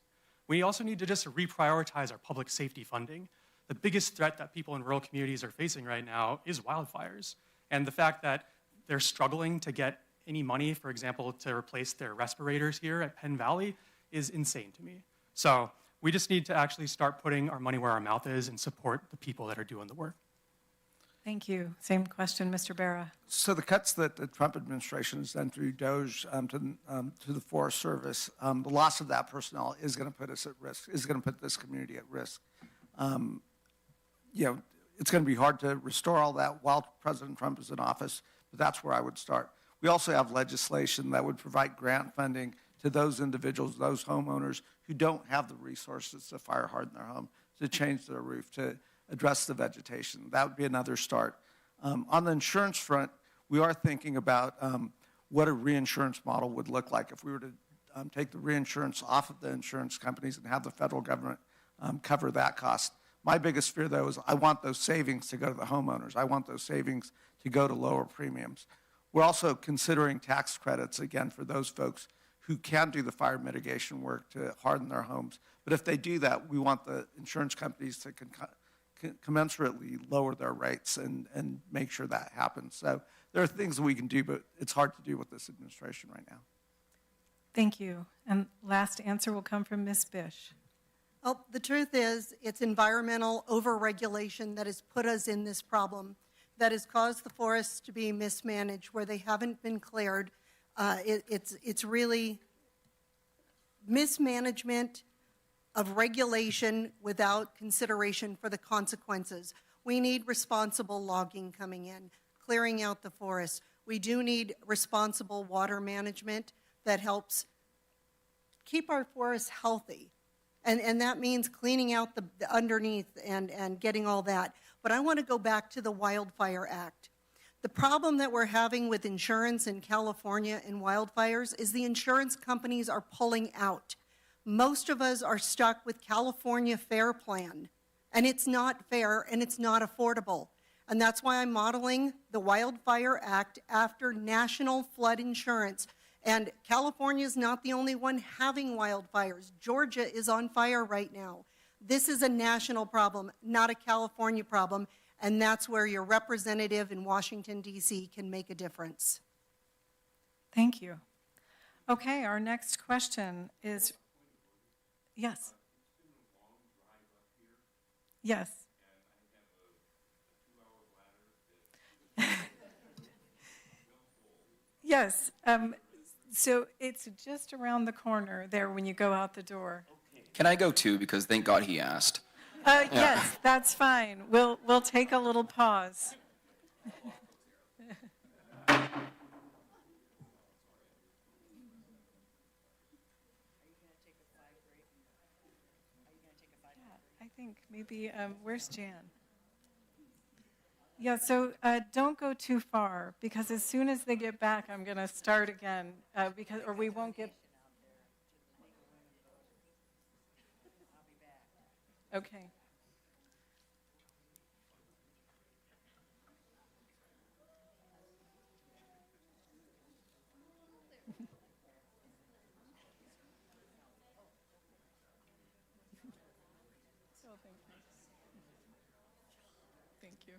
We also need to just reprioritize our public safety funding. The biggest threat that people in rural communities are facing right now is wildfires. And the fact that they're struggling to get any money, for example, to replace their respirators here at Penn Valley is insane to me. So we just need to actually start putting our money where our mouth is and support the people that are doing the work. Thank you. Same question, Mr. Barra. So the cuts that the Trump administration has done through DOGE to the Forest Service, the loss of that personnel is going to put us at risk, is going to put this community at risk. It's going to be hard to restore all that while President Trump is in office, but that's where I would start. We also have legislation that would provide grant funding to those individuals, those homeowners who don't have the resources to fire harden their home, to change their roof, to address the vegetation. That would be another start. On the insurance front, we are thinking about what a reinsurance model would look like if we were to take the reinsurance off of the insurance companies and have the federal government cover that cost. My biggest fear, though, is I want those savings to go to the homeowners. I want those savings to go to lower premiums. We're also considering tax credits, again, for those folks who can do the fire mitigation work to harden their homes. But if they do that, we want the insurance companies to commensurately lower their rates and make sure that happens. So there are things that we can do, but it's hard to do with this administration right now. Thank you. And last answer will come from Ms. Bish. Well, the truth is, it's environmental overregulation that has put us in this problem, that has caused the forests to be mismanaged where they haven't been cleared. It's really mismanagement of regulation without consideration for the consequences. We need responsible logging coming in, clearing out the forests. We do need responsible water management that helps keep our forests healthy. And that means cleaning out the underneath and getting all that. But I want to go back to the Wildfire Act. The problem that we're having with insurance in California and wildfires is the insurance companies are pulling out. Most of us are stuck with California Fair Plan, and it's not fair and it's not affordable. And that's why I'm modeling the Wildfire Act after national flood insurance. And California is not the only one having wildfires. Georgia is on fire right now. This is a national problem, not a California problem, and that's where your representative in Washington, D.C. can make a difference. Thank you. Okay, our next question is, yes. Yes. Yes. So it's just around the corner there when you go out the door. Can I go too? Because thank God he asked. Yes, that's fine. We'll take a little pause. I think maybe, where's Jan? Yeah, so don't go too far, because as soon as they get back, I'm going to start again, or we won't get... Okay. Thank you.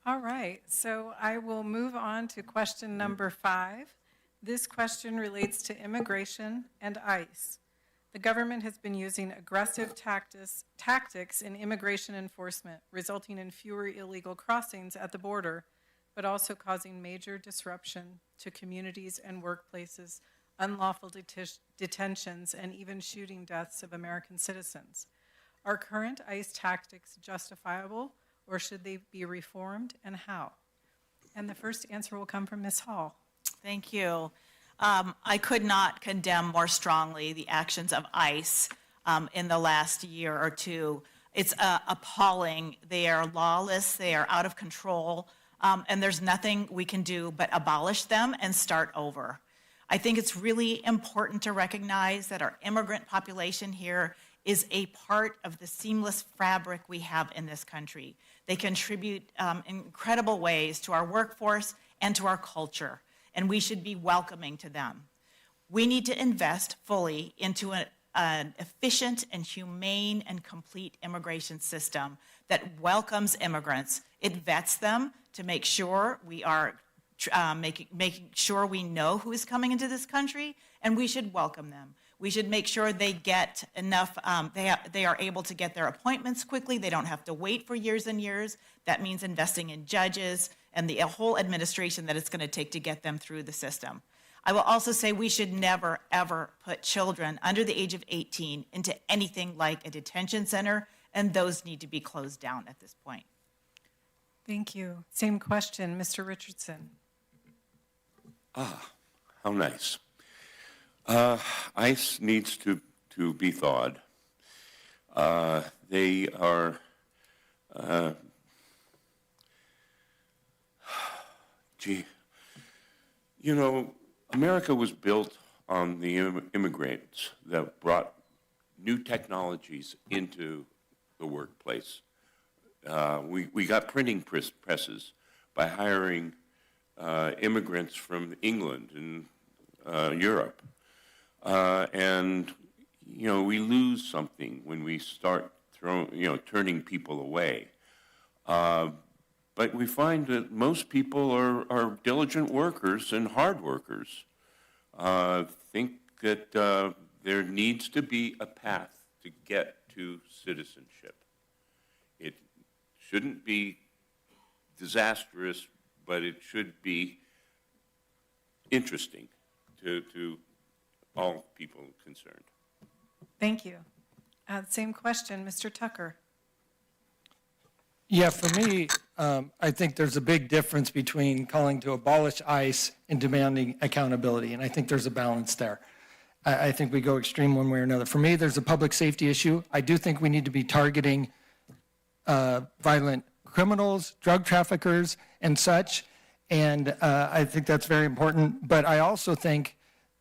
All right, so I will move on to question number 5. This question relates to immigration and ICE. The government has been using aggressive tactics in immigration enforcement, resulting in fewer illegal crossings at the border, but also causing major disruption to communities and workplaces, unlawful detentions, and even shooting deaths of American citizens. Are current ICE tactics justifiable, or should they be reformed, and how? And the first answer will come from Ms. Hall. Thank you. I could not condemn more strongly the actions of ICE in the last year or two. It's appalling. They are lawless. They are out of control. And there's nothing we can do but abolish them and start over. I think it's really important to recognize that our immigrant population here is a part of the seamless fabric we have in this country. They contribute in incredible ways to our workforce and to our culture, and we should be welcoming to them. We need to invest fully into an efficient and humane and complete immigration system that welcomes immigrants. It vets them to make sure we are making sure we know who is coming into this country, and we should welcome them. We should make sure they get enough, they are able to get their appointments quickly. They don't have to wait for years and years. That means investing in judges and the whole administration that it's going to take to get them through the system. I will also say we should never, ever put children under the age of 18 into anything like a detention center, and those need to be closed down at this point. Thank you. Same question, Mr. Richardson. How nice. ICE needs to be thawed. They are, you know, America was built on the immigrants that brought new technologies into the workplace. We got printing presses by hiring immigrants from England and Europe. And, you know, we lose something when we start turning people away. But we find that most people are diligent workers and hard workers. Think that there needs to be a path to get to citizenship. It shouldn't be disastrous, but it should be interesting to all people concerned. Thank you. Same question, Mr. Tucker. Yeah, for me, I think there's a big difference between calling to abolish ICE and demanding accountability, and I think there's a balance there. I think we go extreme one way or another. For me, there's a public safety issue. I do think we need to be targeting violent criminals, drug traffickers, and such, and I think that's very important. But I also think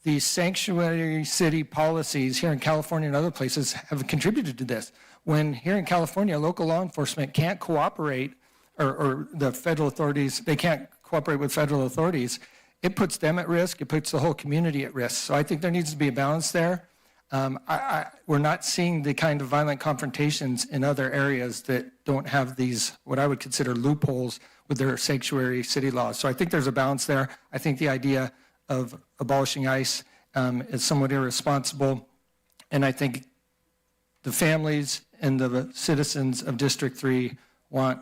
the sanctuary city policies here in California and other places have contributed to this. When here in California, local law enforcement can't cooperate, or the federal authorities, they can't cooperate with federal authorities, it puts them at risk, it puts the whole community at risk. So I think there needs to be a balance there. We're not seeing the kind of violent confrontations in other areas that don't have these, what I would consider loopholes with their sanctuary city laws. So I think there's a balance there. I think the idea of abolishing ICE is somewhat irresponsible. And I think the families and the citizens of District 3 want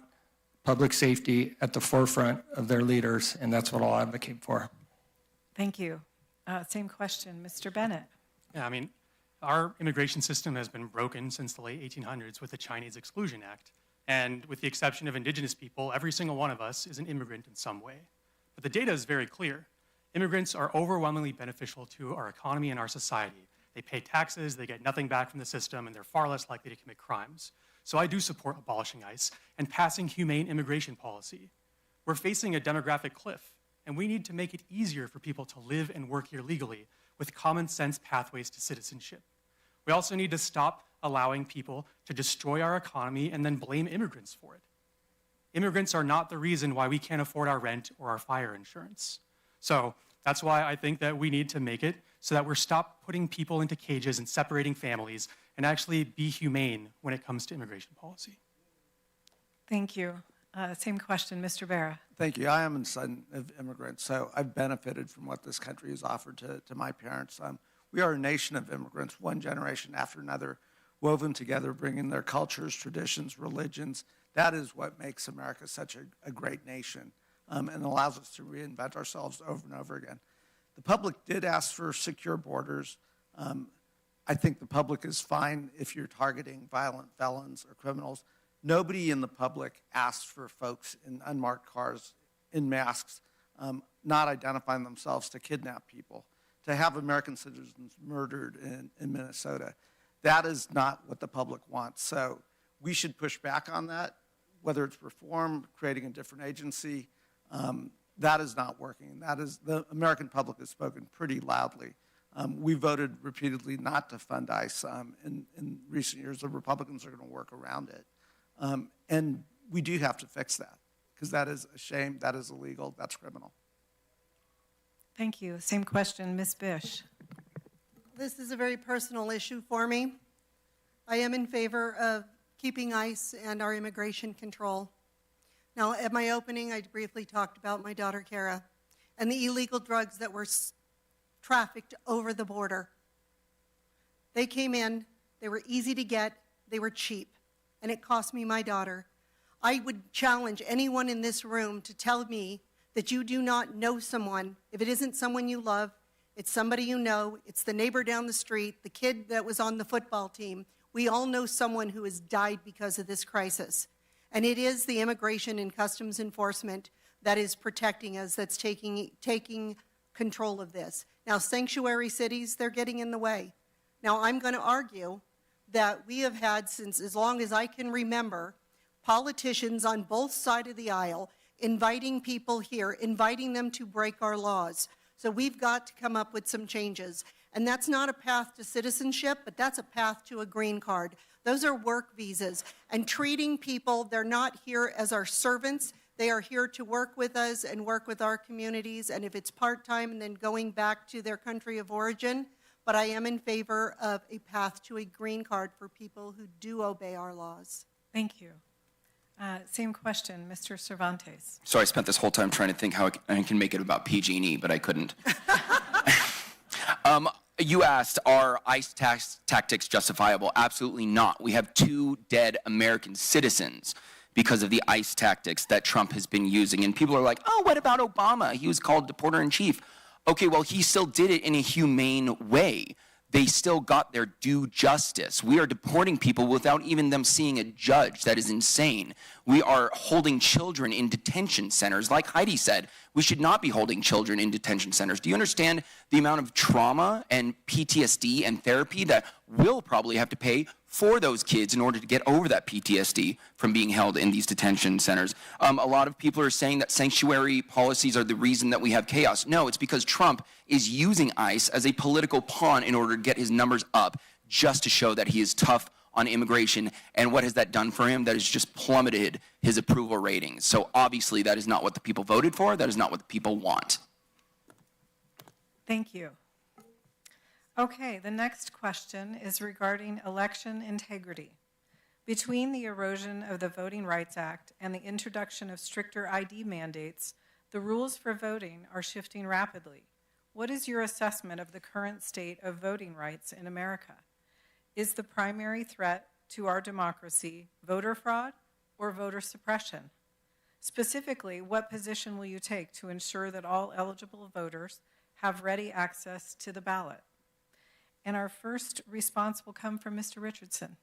public safety at the forefront of their leaders, and that's what I'll advocate for. Thank you. Same question, Mr. Bennett. Yeah, I mean, our immigration system has been broken since the late 1800s with the Chinese Exclusion Act. And with the exception of indigenous people, every single one of us is an immigrant in some way. But the data is very clear. Immigrants are overwhelmingly beneficial to our economy and our society. They pay taxes, they get nothing back from the system, and they're far less likely to commit crimes. So I do support abolishing ICE and passing humane immigration policy. We're facing a demographic cliff, and we need to make it easier for people to live and work here legally with common sense pathways to citizenship. We also need to stop allowing people to destroy our economy and then blame immigrants for it. Immigrants are not the reason why we can't afford our rent or our fire insurance. So that's why I think that we need to make it so that we're stop putting people into cages and separating families and actually be humane when it comes to immigration policy. Thank you. Same question, Mr. Vera. Thank you. I am a son of immigrants, so I've benefited from what this country has offered to my parents. We are a nation of immigrants, one generation after another, woven together, bringing their cultures, traditions, religions. That is what makes America such a great nation and allows us to reinvent ourselves over and over again. The public did ask for secure borders. I think the public is fine if you're targeting violent felons or criminals. Nobody in the public asked for folks in unmarked cars in masks, not identifying themselves to kidnap people, to have American citizens murdered in Minnesota. That is not what the public wants. So we should push back on that, whether it's reform, creating a different agency. That is not working. The American public has spoken pretty loudly. We voted repeatedly not to fund ICE in recent years. The Republicans are going to work around it. And we do have to fix that, because that is a shame, that is illegal, that's criminal. Thank you. Same question, Ms. Bish. This is a very personal issue for me. I am in favor of keeping ICE and our immigration control. Now, at my opening, I briefly talked about my daughter, Kara, and the illegal drugs that were trafficked over the border. They came in, they were easy to get, they were cheap, and it cost me my daughter. I would challenge anyone in this room to tell me that you do not know someone. If it isn't someone you love, it's somebody you know, it's the neighbor down the street, the kid that was on the football team. We all know someone who has died because of this crisis. And it is the Immigration and Customs Enforcement that is protecting us, that's taking control of this. Now, sanctuary cities, they're getting in the way. Now, I'm going to argue that we have had, since as long as I can remember, politicians on both sides of the aisle inviting people here, inviting them to break our laws. So we've got to come up with some changes. And that's not a path to citizenship, but that's a path to a green card. Those are work visas. And treating people, they're not here as our servants. They are here to work with us and work with our communities. And if it's part-time and then going back to their country of origin, but I am in favor of a path to a green card for people who do obey our laws. Thank you. Same question, Mr. Cervantes. So I spent this whole time trying to think how I can make it about PG&E, but I couldn't. You asked, are ICE tactics justifiable? Absolutely not. We have 2 dead American citizens because of the ICE tactics that Trump has been using. And people are like, oh, what about Obama? He was called deporter-in-chief. Okay, well, he still did it in a humane way. They still got their due justice. We are deporting people without even them seeing a judge. That is insane. We are holding children in detention centers. Like Heidi said, we should not be holding children in detention centers. Do you understand the amount of trauma and PTSD and therapy that we'll probably have to pay for those kids in order to get over that PTSD from being held in these detention centers? A lot of people are saying that sanctuary policies are the reason that we have chaos. No, it's because Trump is using ICE as a political pawn in order to get his numbers up, just to show that he is tough on immigration. And what has that done for him? That has just plummeted his approval ratings. So obviously that is not what the people voted for. That is not what the people want. Thank you. Okay, the next question is regarding election integrity. Between the erosion of the Voting Rights Act and the introduction of stricter ID mandates, the rules for voting are shifting rapidly. What is your assessment of the current state of voting rights in America? Is the primary threat to our democracy voter fraud or voter suppression? Specifically, what position will you take to ensure that all eligible voters have ready access to the ballot? And our first response will come from Mr. Richardson.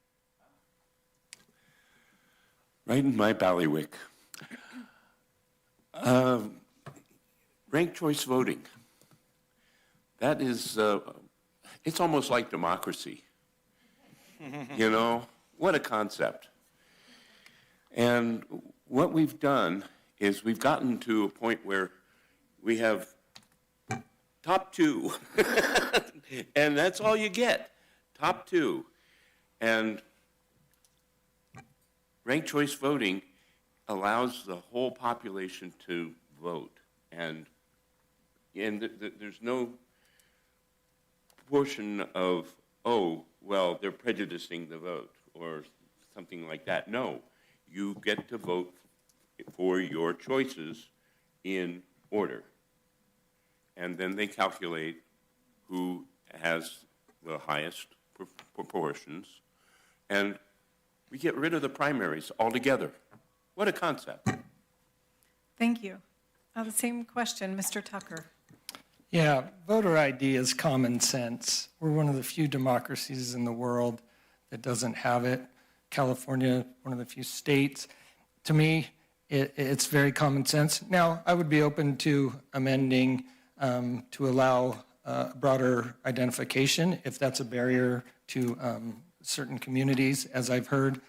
Right in my bailiwick. Ranked choice voting. That is, it's almost like democracy. You know, what a concept. And what we've done is we've gotten to a point where we have top 2. And that's all you get, top 2. And ranked choice voting allows the whole population to vote. And there's no portion of, oh, well, they're prejudicing the vote or something like that. No, you get to vote for your choices in order. And then they calculate who has the highest proportions, and we get rid of the primaries altogether. What a concept. Thank you. The same question, Mr. Tucker. Yeah, voter ID is common sense. We're one of the few democracies in the world that doesn't have it. California, one of the few states. To me, it's very common sense. Now, I would be open to amending to allow broader identification if that's a barrier to certain communities, as I've heard.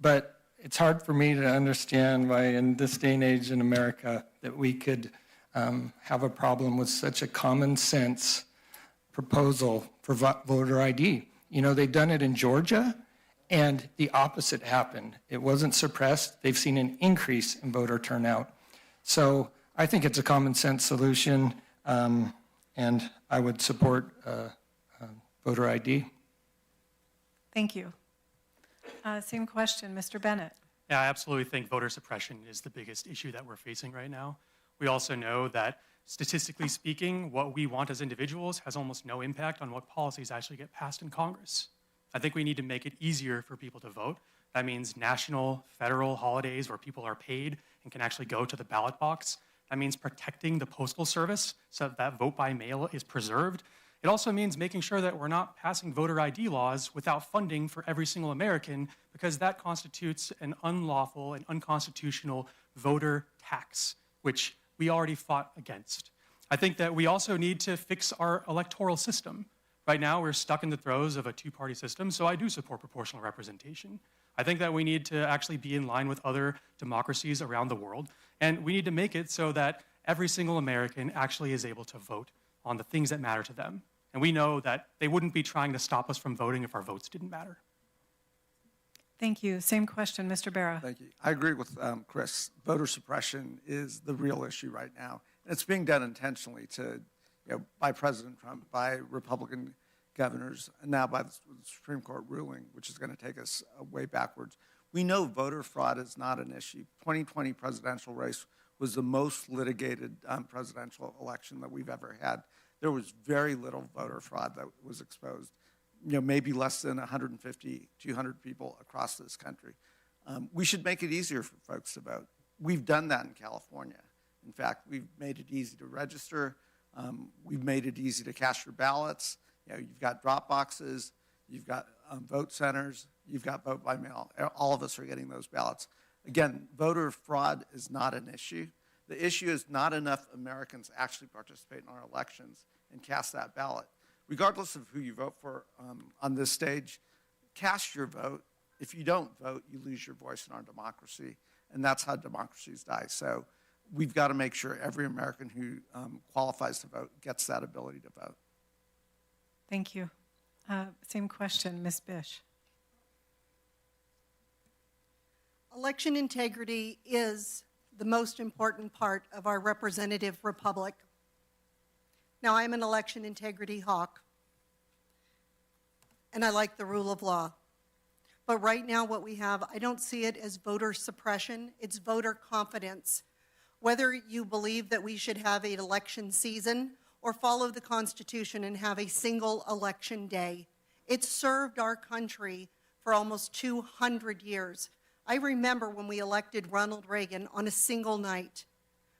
But it's hard for me to understand why in this day and age in America that we could have a problem with such a common sense proposal for voter ID. You know, they've done it in Georgia, and the opposite happened. It wasn't suppressed. They've seen an increase in voter turnout. So I think it's a common sense solution, and I would support voter ID. Thank you. Same question, Mr. Bennett. Yeah, I absolutely think voter suppression is the biggest issue that we're facing right now. We also know that, statistically speaking, what we want as individuals has almost no impact on what policies actually get passed in Congress. I think we need to make it easier for people to vote. That means national, federal holidays where people are paid and can actually go to the ballot box. That means protecting the postal service so that vote by mail is preserved. It also means making sure that we're not passing voter ID laws without funding for every single American, because that constitutes an unlawful and unconstitutional voter tax, which we already fought against. I think that we also need to fix our electoral system. Right now, we're stuck in the throes of a two-party system, so I do support proportional representation. I think that we need to actually be in line with other democracies around the world, and we need to make it so that every single American actually is able to vote on the things that matter to them. And we know that they wouldn't be trying to stop us from voting if our votes didn't matter. Thank you. Same question, Mr. Barra. Thank you. I agree with Chris. Voter suppression is the real issue right now. And it's being done intentionally by President Trump, by Republican governors, and now by the Supreme Court ruling, which is going to take us way backwards. We know voter fraud is not an issue. 2020 presidential race was the most litigated presidential election that we've ever had. There was very little voter fraud that was exposed. Maybe less than 150, 200 people across this country. We should make it easier for folks to vote. We've done that in California. In fact, we've made it easy to register. We've made it easy to cast your ballots. You've got drop boxes. You've got vote centers. You've got vote by mail. All of us are getting those ballots. Again, voter fraud is not an issue. The issue is not enough Americans actually participate in our elections and cast that ballot. Regardless of who you vote for on this stage, cast your vote. If you don't vote, you lose your voice in our democracy, and that's how democracies die. So we've got to make sure every American who qualifies to vote gets that ability to vote. Thank you. Same question, Ms. Bish. Election integrity is the most important part of our representative republic. Now, I'm an election integrity hawk, and I like the rule of law. But right now what we have, I don't see it as voter suppression, it's voter confidence. Whether you believe that we should have an election season or follow the Constitution and have a single election day, it's served our country for almost 200 years. I remember when we elected Ronald Reagan on a single night,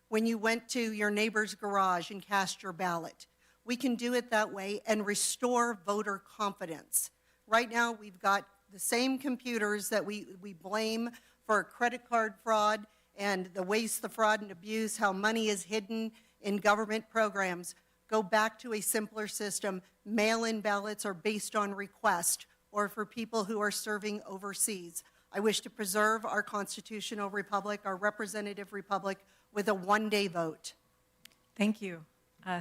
when you went to your neighbor's garage and cast your ballot. We can do it that way and restore voter confidence. Right now, we've got the same computers that we blame for credit card fraud and the waste, the fraud, and abuse, how money is hidden in government programs. Go back to a simpler system. Mail-in ballots are based on request or for people who are serving overseas. I wish to preserve our constitutional republic, our representative republic, with a one-day vote. Thank you.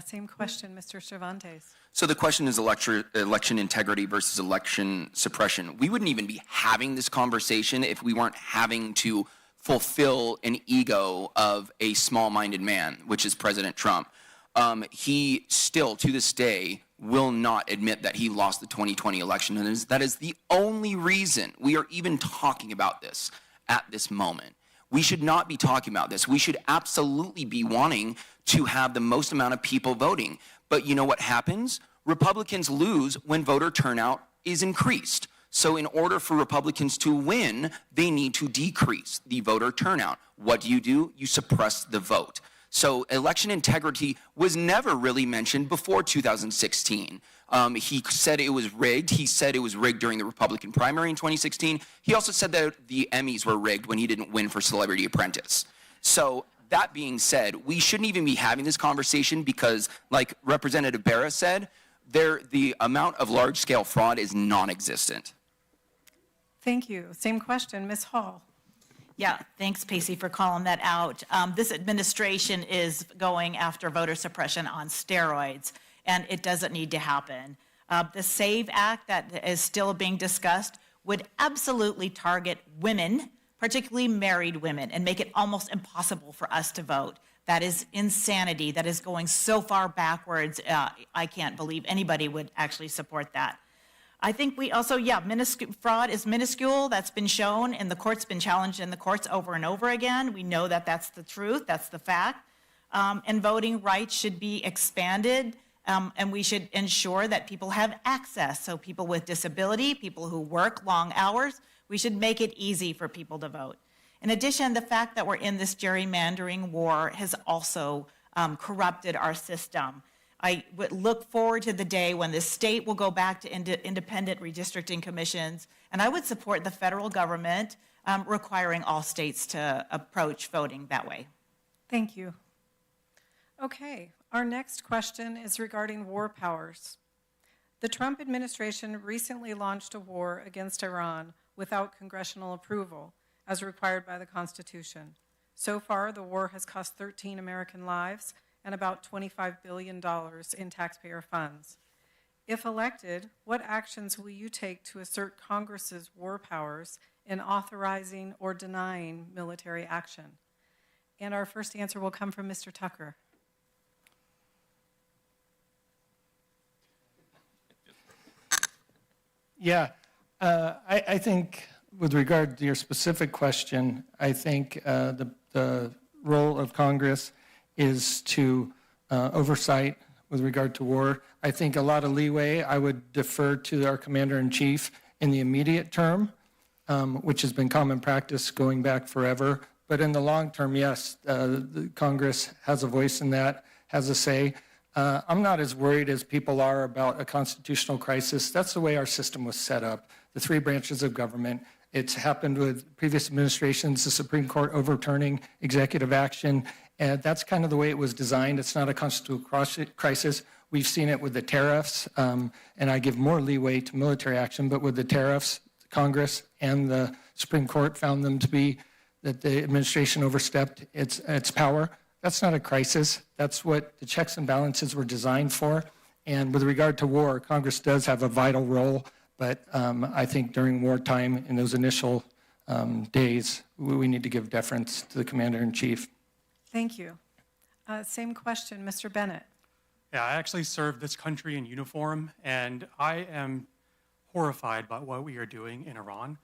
Same question, Mr. Cervantes. So the question is election integrity versus election suppression. We wouldn't even be having this conversation if we weren't having to fulfill an ego of a small-minded man, which is President Trump. He still, to this day, will not admit that he lost the 2020 election, and that is the only reason we are even talking about this at this moment. We should not be talking about this. We should absolutely be wanting to have the most amount of people voting. But you know what happens? Republicans lose when voter turnout is increased. So in order for Republicans to win, they need to decrease the voter turnout. What do? You suppress the vote. So election integrity was never really mentioned before 2016. He said it was rigged. He said it was rigged during the Republican primary in 2016. He also said that the Emmys were rigged when he didn't win for Celebrity Apprentice. So that being said, we shouldn't even be having this conversation because, like Representative Barra said, the amount of large-scale fraud is non-existent. Thank you. Same question, Ms. Hall. Yeah, thanks, Pacey, for calling that out. This administration is going after voter suppression on steroids, and it doesn't need to happen. The SAVE Act that is still being discussed would absolutely target women, particularly married women, and make it almost impossible for us to vote. That is insanity. That is going so far backwards. I can't believe anybody would actually support that. I think we also, fraud is minuscule. That's been shown, and the court's been challenged in the courts over and over again. We know that that's the truth, that's the fact. And voting rights should be expanded, and we should ensure that people have access. So people with disability, people who work long hours, we should make it easy for people to vote. In addition, the fact that we're in this gerrymandering war has also corrupted our system. I would look forward to the day when the state will go back to independent redistricting commissions, and I would support the federal government requiring all states to approach voting that way. Thank you. Okay, our next question is regarding war powers. The Trump administration recently launched a war against Iran without congressional approval, as required by the Constitution. So far, the war has cost 13 American lives and about $25 billion in taxpayer funds. If elected, what actions will you take to assert Congress's war powers in authorizing or denying military action? And our first answer will come from Mr. Tucker. Yeah, I think with regard to your specific question, I think the role of Congress is to oversight with regard to war. I think a lot of leeway I would defer to our commander-in-chief in the immediate term, which has been common practice going back forever. But in the long term, yes, the Congress has a voice in that, has a say. I'm not as worried as people are about a constitutional crisis. That's the way our system was set up, the three branches of government. It's happened with previous administrations, the Supreme Court overturning executive action, and that's kind of the way it was designed. It's not a constitutional crisis. We've seen it with the tariffs, and I give more leeway to military action, but with the tariffs, Congress and the Supreme Court found them to be that the administration overstepped its power. That's not a crisis. That's what the checks and balances were designed for. And with regard to war, Congress does have a vital role, but I think during wartime, in those initial days, we need to give deference to the commander-in-chief. Thank you. Same question, Mr. Bennett. Yeah, I actually served this country in uniform, and I am horrified by what we are doing in Iran.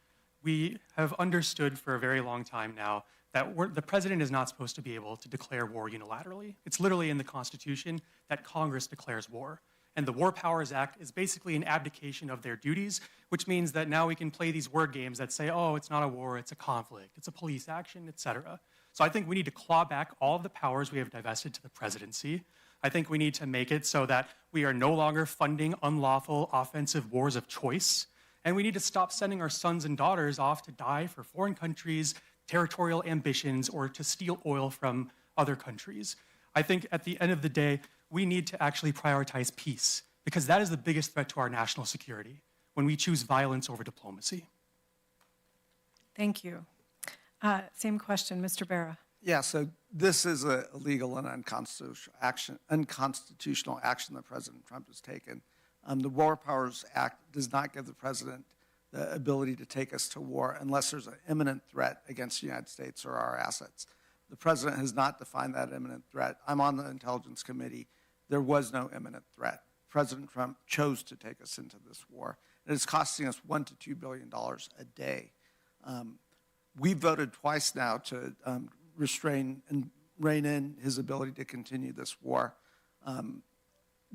We have understood for a very long time now that the president is not supposed to be able to declare war unilaterally. It's literally in the Constitution that Congress declares war. And the War Powers Act is basically an abdication of their duties, which means that now we can play these word games that say, oh, it's not a war, it's a conflict, it's a police action, et cetera. So I think we need to claw back all of the powers we have divested to the presidency. I think we need to make it so that we are no longer funding unlawful offensive wars of choice. And we need to stop sending our sons and daughters off to die for foreign countries, territorial ambitions, or to steal oil from other countries. I think at the end of the day, we need to actually prioritize peace, because that is the biggest threat to our national security when we choose violence over diplomacy. Thank you. Same question, Mr. Barra. Yeah, so this is a illegal and unconstitutional action that President Trump has taken. The War Powers Act does not give the president the ability to take us to war unless there's an imminent threat against the United States or our assets. The president has not defined that imminent threat. I'm on the Intelligence Committee. There was no imminent threat. President Trump chose to take us into this war. It is costing us $1 to $2 billion a day. We voted twice now to restrain and rein in his ability to continue this war.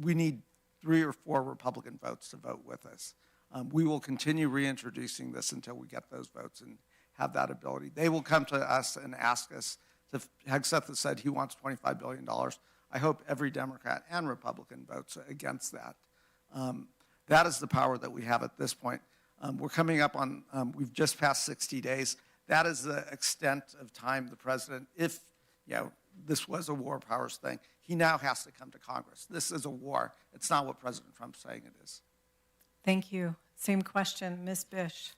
We need 3 or 4 Republican votes to vote with us. We will continue reintroducing this until we get those votes and have that ability. They will come to us and ask us, Hegseth has said he wants $25 billion. I hope every Democrat and Republican votes against that. That is the power that we have at this point. We're coming up on, we've just passed 60 days. That is the extent of time the president, if this was a war powers thing, he now has to come to Congress. This is a war. It's not what President Trump's saying it is. Thank you. Same question, Ms. Bish.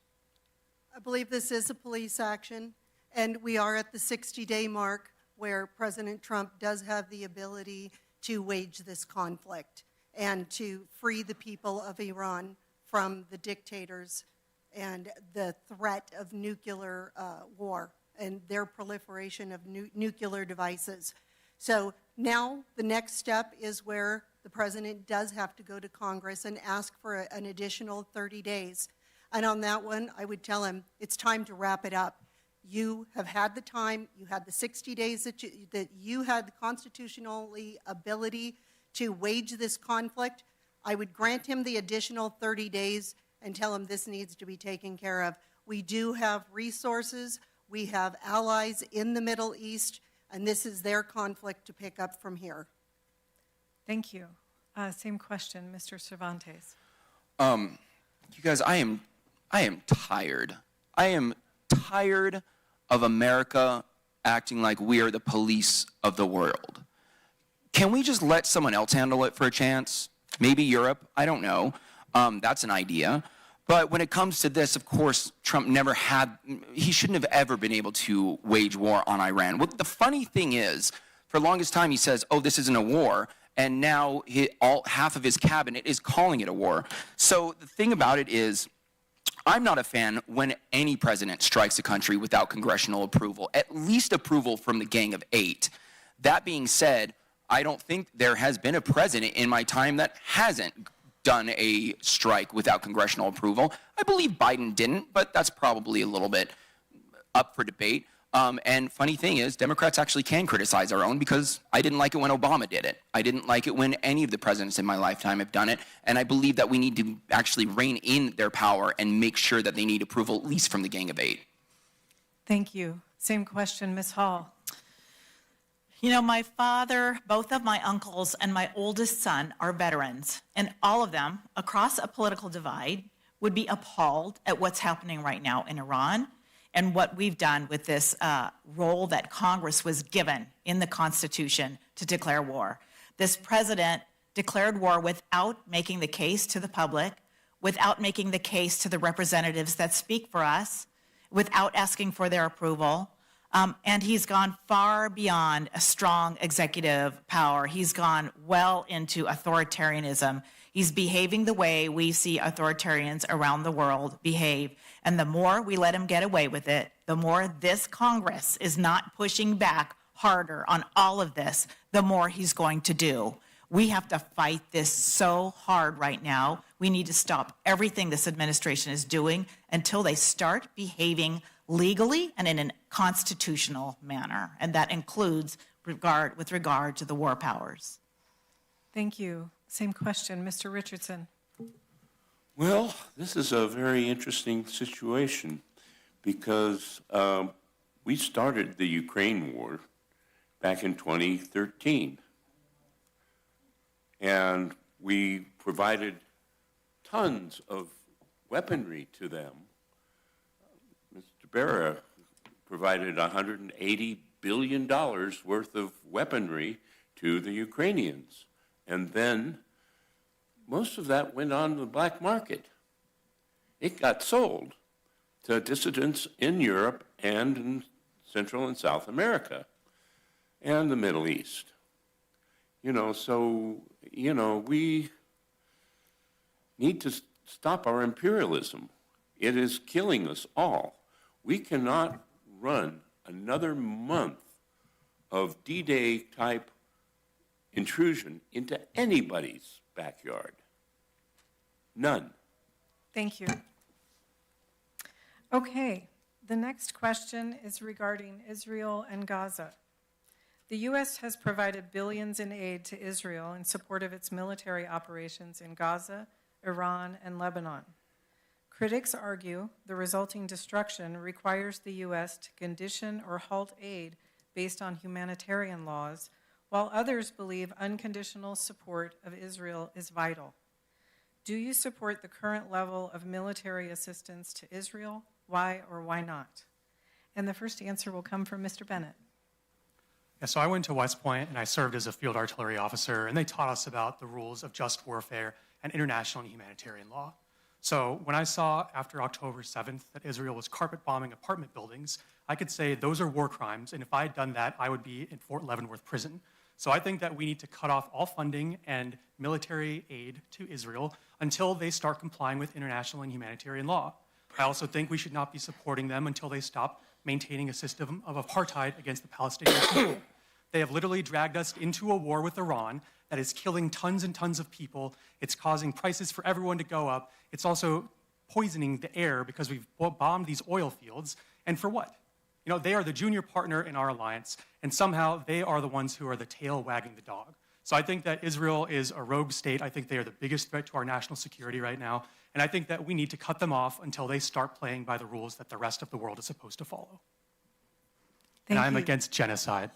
I believe this is a police action, and we are at the 60-day mark where President Trump does have the ability to wage this conflict and to free the people of Iran from the dictators and the threat of nuclear war and their proliferation of nuclear devices. So now the next step is where the president does have to go to Congress and ask for an additional 30 days. And on that one, I would tell him, it's time to wrap it up. You have had the time, you had the 60 days that you had the constitutionally ability to wage this conflict. I would grant him the additional 30 days and tell him this needs to be taken care of. We do have resources, we have allies in the Middle East, and this is their conflict to pick up from here. Thank you. Same question, Mr. Cervantes. You guys, I am tired. I am tired of America acting like we are the police of the world. Can we just let someone else handle it for a chance? Maybe Europe, I don't know. That's an idea. But when it comes to this, of course, Trump he shouldn't have ever been able to wage war on Iran. Well, the funny thing is, for the longest time he says, oh, this isn't a war. And now half of his cabinet is calling it a war. So the thing about it is, I'm not a fan when any president strikes a country without congressional approval, at least approval from the Gang of 8. That being said, I don't think there has been a president in my time that hasn't done a strike without congressional approval. I believe Biden didn't, but that's probably a little bit up for debate. And funny thing is, Democrats actually can criticize our own, because I didn't like it when Obama did it. I didn't like it when any of the presidents in my lifetime have done it. And I believe that we need to actually rein in their power and make sure that they need approval, at least from the Gang of 8. Thank you. Same question, Ms. Hall. You know, my father, both of my uncles, and my oldest son are veterans, and all of them, across a political divide, would be appalled at what's happening right now in Iran and what we've done with this role that Congress was given in the Constitution to declare war. This president declared war without making the case to the public, without making the case to the representatives that speak for us, without asking for their approval. And he's gone far beyond a strong executive power. He's gone well into authoritarianism. He's behaving the way we see authoritarians around the world behave. And the more we let him get away with it, the more this Congress is not pushing back harder on all of this, the more he's going to do. We have to fight this so hard right now. We need to stop everything this administration is doing until they start behaving legally and in a constitutional manner. And that includes with regard to the war powers. Thank you. Same question, Mr. Richardson. Well, this is a very interesting situation because we started the Ukraine war back in 2013. And we provided tons of weaponry to them. Mr. Berra provided $180 billion worth of weaponry to the Ukrainians. And then most of that went on the black market. It got sold to dissidents in Europe and in Central and South America and the Middle East. We need to stop our imperialism. It is killing us all. We cannot run another month of D-Day type intrusion into anybody's backyard. None. Thank you. Okay, The next question is regarding Israel and Gaza. The U.S. has provided billions in aid to Israel in support of its military operations in Gaza, Iran, and Lebanon. Critics argue the resulting destruction requires the U.S. to condition or halt aid based on humanitarian laws, while others believe unconditional support of Israel is vital. Do you support the current level of military assistance to Israel? Why or why not? And the first answer will come from Mr. Bennett. Yeah, so I went to West Point and I served as a field artillery officer, and they taught us about the rules of just warfare and international and humanitarian law. So when I saw after October 7th that Israel was carpet bombing apartment buildings, I could say those are war crimes, and if I had done that, I would be in Fort Leavenworth prison. So I think that we need to cut off all funding and military aid to Israel until they start complying with international and humanitarian law. I also think we should not be supporting them until they stop maintaining a system of apartheid against the Palestinian people. They have literally dragged us into a war with Iran that is killing tons and tons of people. It's causing prices for everyone to go up. It's also poisoning the air because we've bombed these oil fields. And for what? You know, they are the junior partner in our alliance, and somehow they are the ones who are the tail wagging the dog. So I think that Israel is a rogue state. I think they are the biggest threat to our national security right now. And I think that we need to cut them off until they start playing by the rules that the rest of the world is supposed to follow. And I'm against genocide.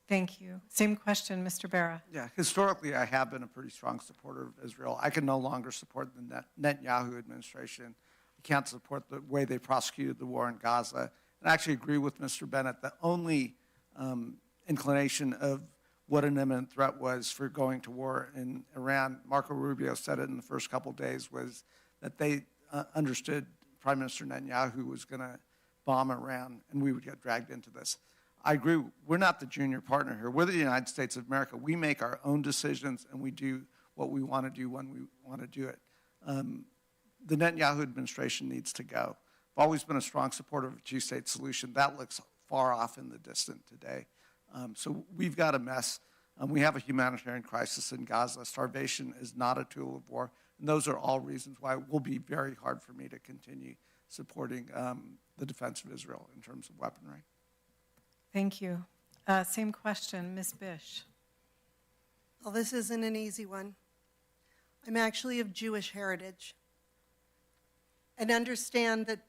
Thank you. Same question, Mr. Barra. Yeah, historically, I have been a pretty strong supporter of Israel. I can no longer support the Netanyahu administration. I can't support the way they prosecuted the war in Gaza. And I actually agree with Mr. Bennett. The only inclination of what an imminent threat was for going to war in Iran, Marco Rubio said it in the first couple of days, was that they understood Prime Minister Netanyahu was going to bomb Iran and we would get dragged into this. I agree. We're not the junior partner here. We're the United States of America. We make our own decisions and we do what we want to do when we want to do it. The Netanyahu administration needs to go. I've always been a strong supporter of a two-state solution. That looks far off in the distant today. So we've got a mess. We have a humanitarian crisis in Gaza. Starvation is not a tool of war. And those are all reasons why it will be very hard for me to continue supporting the defense of Israel in terms of weaponry. Thank you. Same question, Ms. Bish. Well, this isn't an easy one. I'm actually of Jewish heritage. And understand that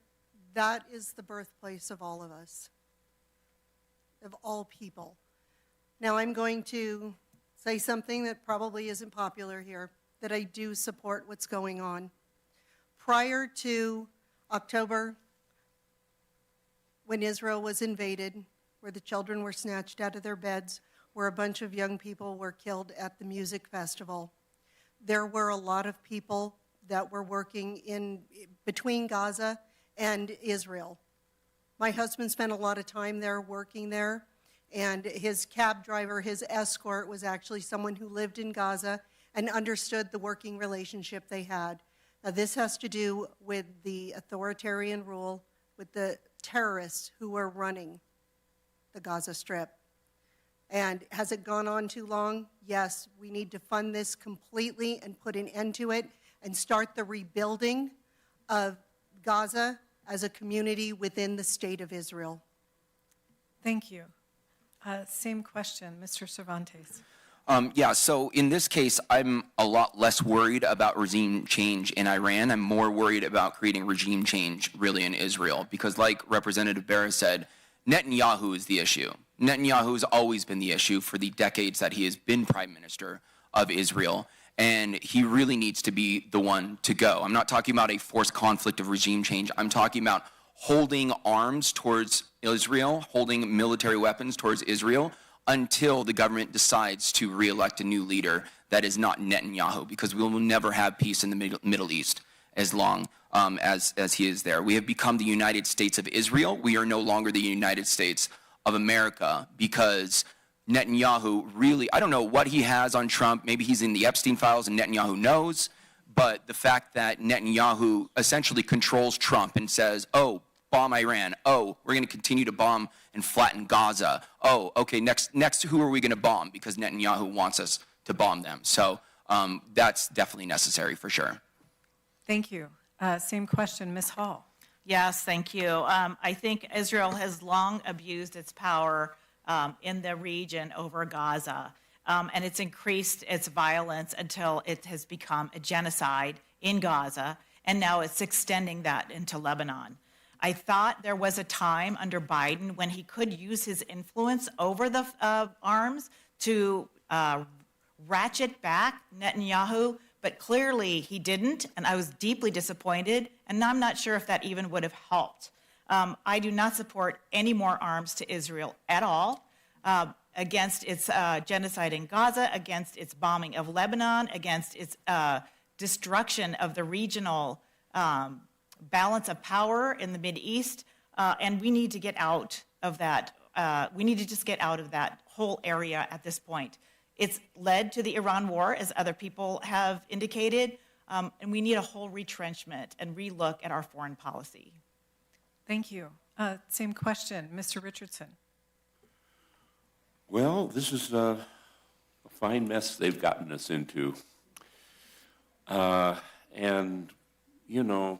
that is the birthplace of all of us, of all people. Now, I'm going to say something that probably isn't popular here, that I do support what's going on. Prior to October, when Israel was invaded, where the children were snatched out of their beds, where a bunch of young people were killed at the music festival, there were a lot of people that were working in between Gaza and Israel. My husband spent a lot of time there, working there, and his cab driver, his escort, was actually someone who lived in Gaza and understood the working relationship they had. Now, this has to do with the authoritarian rule, with the terrorists who were running the Gaza Strip. And has it gone on too long? Yes, we need to fund this completely and put an end to it and start the rebuilding of Gaza as a community within the state of Israel. Thank you. Same question, Mr. Cervantes. Yeah, so in this case, I'm a lot less worried about regime change in Iran. I'm more worried about creating regime change really in Israel because like Representative Barra said, Netanyahu is the issue. Netanyahu has always been the issue for the decades that he has been prime minister of Israel, and he really needs to be the one to go. I'm not talking about a forced conflict of regime change. I'm talking about holding arms towards Israel, holding military weapons towards Israel until the government decides to re-elect a new leader that is not Netanyahu, because we will never have peace in the Middle East as long as he is there. We have become the United States of Israel. We are no longer the United States of America because Netanyahu really, I don't know what he has on Trump. Maybe he's in the Epstein files and Netanyahu knows. But the fact that Netanyahu essentially controls Trump and says, oh, bomb Iran. Oh, we're going to continue to bomb and flatten Gaza. Oh, okay, next, who are we going to bomb? Because Netanyahu wants us to bomb them. So that's definitely necessary for sure. Thank you. Same question, Ms. Hall. Yes, thank you. I think Israel has long abused its power in the region over Gaza, and it's increased its violence until it has become a genocide in Gaza, and now it's extending that into Lebanon. I thought there was a time under Biden when he could use his influence over the arms to ratchet back Netanyahu, but clearly he didn't, and I was deeply disappointed, and I'm not sure if that even would have helped. I do not support any more arms to Israel at all, against its genocide in Gaza, against its bombing of Lebanon, against its destruction of the regional balance of power in the Mideast, and we need to get out of that. We need to just get out of that whole area at this point. It's led to the Iran war, as other people have indicated, and we need a whole retrenchment and relook at our foreign policy. Thank you. Same question, Mr. Richardson. Well, this is a fine mess they've gotten us into. And, you know,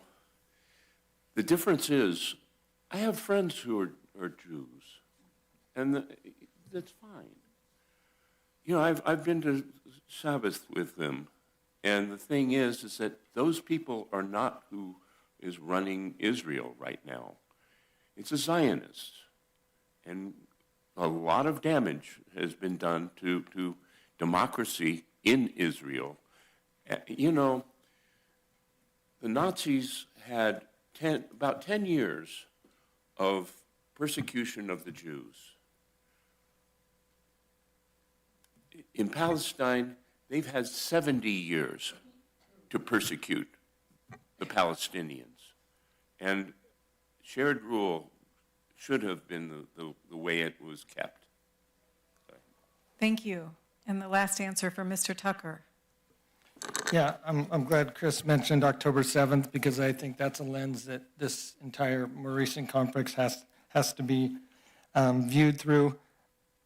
the difference is I have friends who are Jews, and that's fine. You know, I've been to Sabbath with them, and the thing is that those people are not who is running Israel right now. It's a Zionist, and a lot of damage has been done to democracy in Israel. You know, the Nazis had about 10 years of persecution of the Jews. In Palestine, they've had 70 years to persecute the Palestinians. And shared rule should have been the way it was kept. Thank you. And the last answer for Mr. Tucker. Yeah, I'm glad Chris mentioned October 7th because I think that's a lens that this entire more recent conflict has to be viewed through.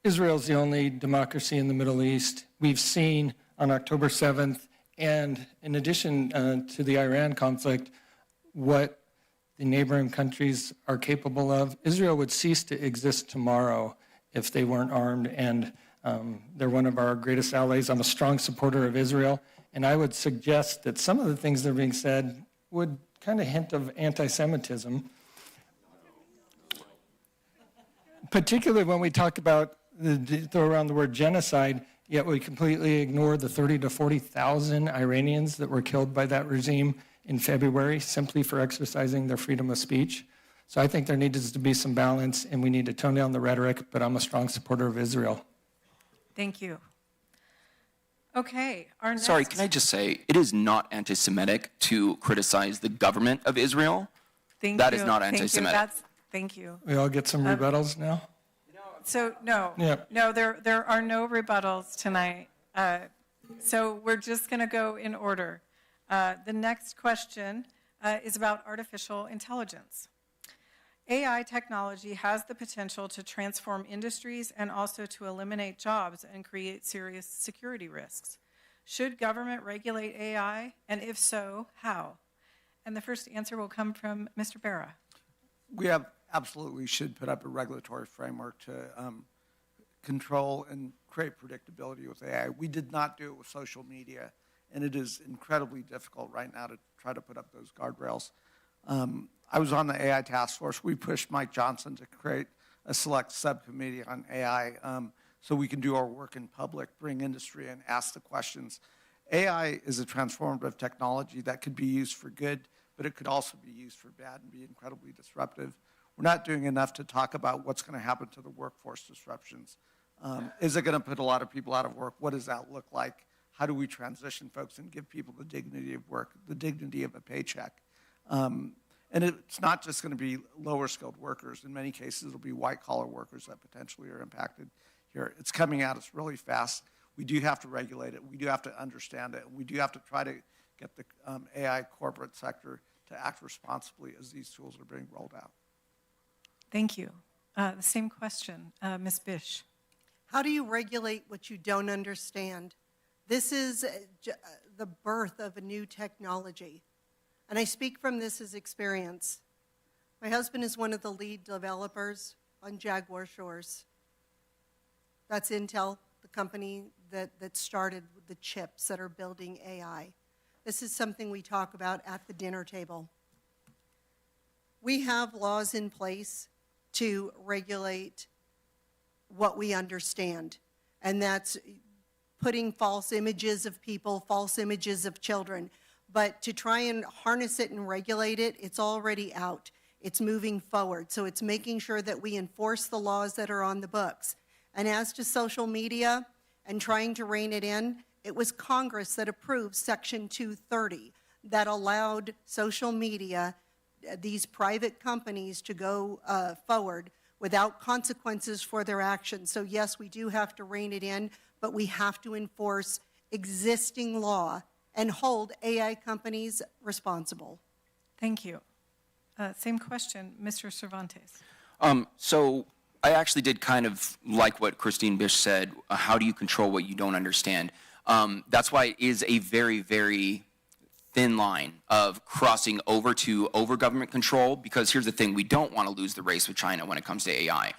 Israel's the only democracy in the Middle East. We've seen on October 7th, and in addition to the Iran conflict, what the neighboring countries are capable of. Israel would cease to exist tomorrow if they weren't armed, and they're one of our greatest allies. I'm a strong supporter of Israel, and I would suggest that some of the things that are being said would kind of hint of anti-Semitism, particularly when we talk about throw around the word genocide, yet we completely ignore the 30 to 40,000 Iranians that were killed by that regime in February simply for exercising their freedom of speech. So I think there needs to be some balance, and we need to tone down the rhetoric, but I'm a strong supporter of Israel. Thank you. Okay, our next... Sorry, can I just say, it is not anti-Semitic to criticize the government of Israel. That is not anti-Semitic. Thank you. We all get some rebuttals now? So, no. Yeah. No, there are no rebuttals tonight. So we're just going to go in order. The next question is about artificial intelligence. AI technology has the potential to transform industries and also to eliminate jobs and create serious security risks. Should government regulate AI, and if so, how? And the first answer will come from Mr. Barra. We absolutely should put up a regulatory framework to control and create predictability with AI. We did not do it with social media, and it is incredibly difficult right now to try to put up those guardrails. I was on the AI task force. We pushed Mike Johnson to create a select subcommittee on AI so we can do our work in public, bring industry and ask the questions. AI is a transformative technology that could be used for good, but it could also be used for bad and be incredibly disruptive. We're not doing enough to talk about what's going to happen to the workforce disruptions. Is it going to put a lot of people out of work? What does that look like? How do we transition folks and give people the dignity of work, the dignity of a paycheck? And it's not just going to be lower skilled workers. In many cases, it'll be white collar workers that potentially are impacted here. It's coming at us really fast. We do have to regulate it. We do have to understand it. We do have to try to get the AI corporate sector to act responsibly as these tools are being rolled out. Thank you. The same question, Ms. Bish. How do you regulate what you don't understand? This is the birth of a new technology. And I speak from this as experience. My husband is one of the lead developers on Jaguar Shores. That's Intel, the company that started the chips that are building AI. This is something we talk about at the dinner table. We have laws in place to regulate what we understand, and that's putting false images of people, false images of children. But to try and harness it and regulate it, it's already out. It's moving forward. So it's making sure that we enforce the laws that are on the books. And as to social media and trying to rein it in, it was Congress that approved Section 230 that allowed social media, these private companies, to go forward without consequences for their actions. So yes, we do have to rein it in, but we have to enforce existing law and hold AI companies responsible. Thank you. Same question, Mr. Cervantes. So I actually did kind of like what Christine Bish said. How do you control what you don't understand? That's why it is a very, very thin line of crossing over to over-government control, because here's the thing, we don't want to lose the race with China when it comes to AI.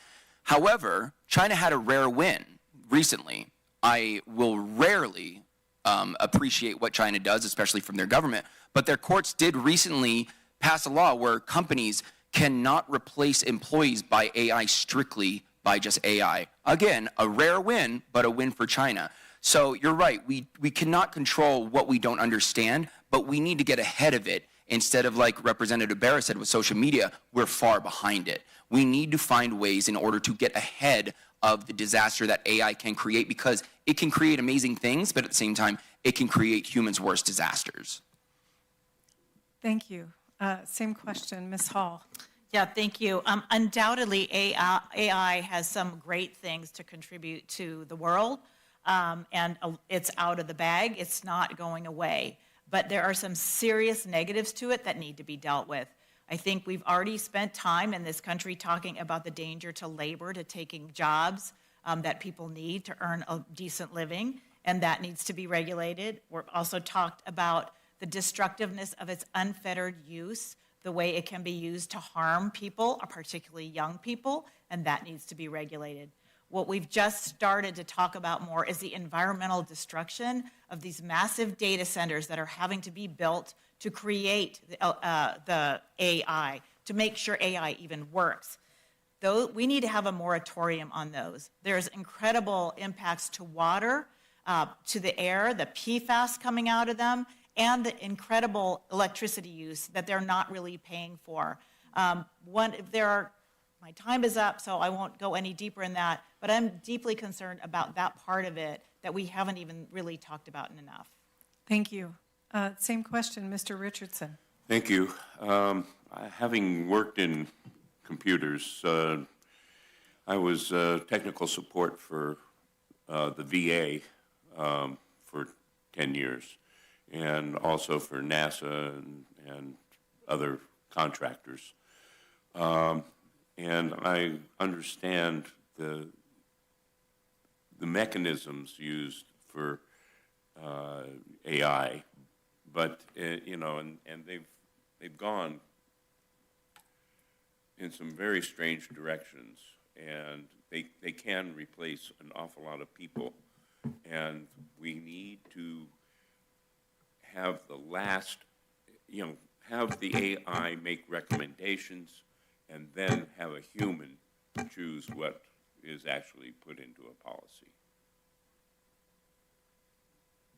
However, China had a rare win recently. I will rarely appreciate what China does, especially from their government, but their courts did recently pass a law where companies cannot replace employees by AI strictly by just AI. Again, a rare win, but a win for China. So you're right, we cannot control what we don't understand, but we need to get ahead of it. Instead of, like Representative Barra said with social media, we're far behind it. We need to find ways in order to get ahead of the disaster that AI can create, because it can create amazing things, but at the same time, it can create humans' worst disasters. Thank you. Same question, Ms. Hall. Yeah, thank you. Undoubtedly, AI has some great things to contribute to the world, and it's out of the bag. It's not going away. But there are some serious negatives to it that need to be dealt with. I think we've already spent time in this country talking about the danger to labor, to taking jobs that people need to earn a decent living, and that needs to be regulated. We've also talked about the destructiveness of its unfettered use, the way it can be used to harm people, particularly young people, and that needs to be regulated. What we've just started to talk about more is the environmental destruction of these massive data centers that are having to be built to create the AI, to make sure AI even works. Though we need to have a moratorium on those. There's incredible impacts to water, to the air, the PFAS coming out of them, and the incredible electricity use that they're not really paying for. My time is up, so I won't go any deeper in that, but I'm deeply concerned about that part of it that we haven't even really talked about enough. Thank you. Same question, Mr. Richardson. Thank you. Having worked in computers, I was technical support for the VA for 10 years, and also for NASA and other contractors. And I understand the mechanisms used for AI, but and they've gone in some very strange directions, and they can replace an awful lot of people, and we need to have have the AI make recommendations, and then have a human choose what is actually put into a policy.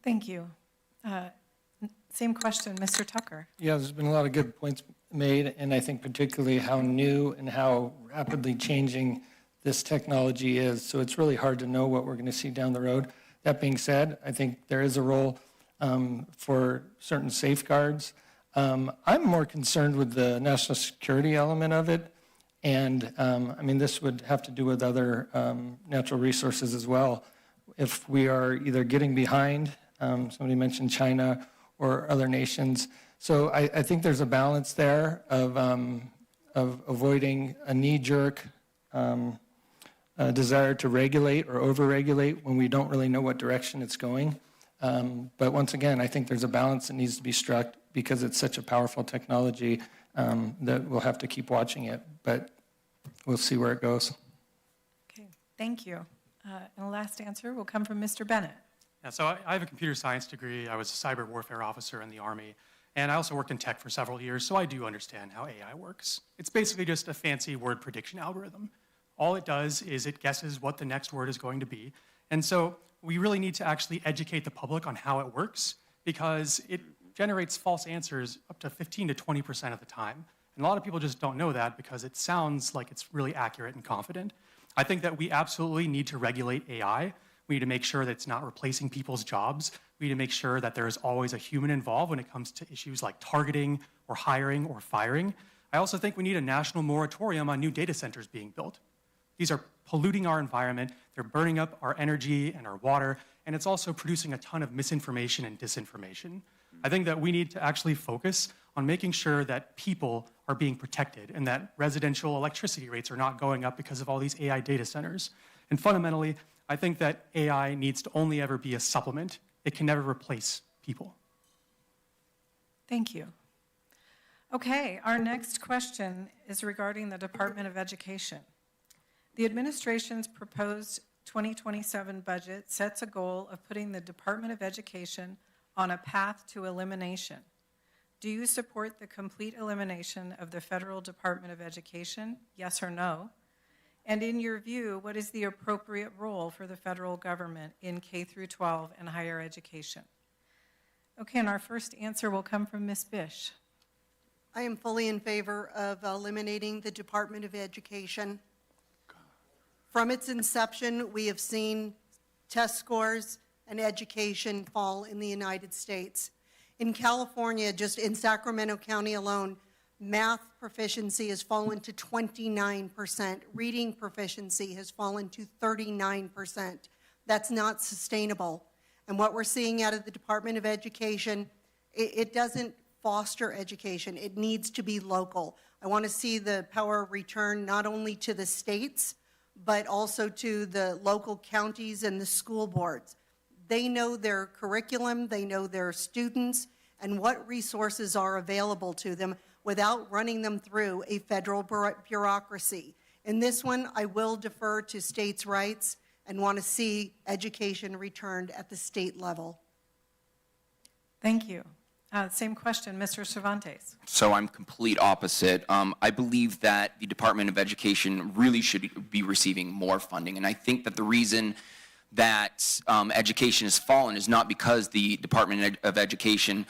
Thank you. Same question, Mr. Tucker. Yeah, there's been a lot of good points made, and I think particularly how new and how rapidly changing this technology is. So it's really hard to know what we're going to see down the road. That being said, I think there is a role for certain safeguards. I'm more concerned with the national security element of it. And I mean, this would have to do with other natural resources as well. If we are either getting behind, somebody mentioned China or other nations. So I think there's a balance there of avoiding a knee-jerk desire to regulate or over-regulate when we don't really know what direction it's going. But once again, I think there's a balance that needs to be struck because it's such a powerful technology that we'll have to keep watching it, but we'll see where it goes. Okay, thank you. And the last answer will come from Mr. Bennett. Yeah, so I have a computer science degree. I was a cyber warfare officer in the Army, and I also worked in tech for several years, so I do understand how AI works. It's basically just a fancy word prediction algorithm. All it does is it guesses what the next word is going to be. And so we really need to actually educate the public on how it works, because it generates false answers up to 15 to 20% of the time. And a lot of people just don't know that because it sounds like it's really accurate and confident. I think that we absolutely need to regulate AI. We need to make sure that it's not replacing people's jobs. We need to make sure that there is always a human involved when it comes to issues like targeting or hiring or firing. I also think we need a national moratorium on new data centers being built. These are polluting our environment, they're burning up our energy and our water, and it's also producing a ton of misinformation and disinformation. I think that we need to actually focus on making sure that people are being protected and that residential electricity rates are not going up because of all these AI data centers. And fundamentally, I think that AI needs to only ever be a supplement. It can never replace people. Thank you. Okay, our next question is regarding the Department of Education. The administration's proposed 2027 budget sets a goal of putting the Department of Education on a path to elimination. Do you support the complete elimination of the Federal Department of Education, yes or no? And in your view, what is the appropriate role for the federal government in K through 12 and higher education? Okay, and our first answer will come from Ms. Bish. I am fully in favor of eliminating the Department of Education. From its inception, we have seen test scores and education fall in the United States. In California, just in Sacramento County alone, math proficiency has fallen to 29%. Reading proficiency has fallen to 39%. That's not sustainable. And what we're seeing out of the Department of Education, it doesn't foster education. It needs to be local. I want to see the power return not only to the states, but also to the local counties and the school boards. They know their curriculum, they know their students, and what resources are available to them without running them through a federal bureaucracy. In this one, I will defer to states' rights and want to see education returned at the state level. Thank you. Same question, Mr. Cervantes. So I'm complete opposite. I believe that the Department of Education really should be receiving more funding. And I think that the reason that education has fallen is not because the Department of Education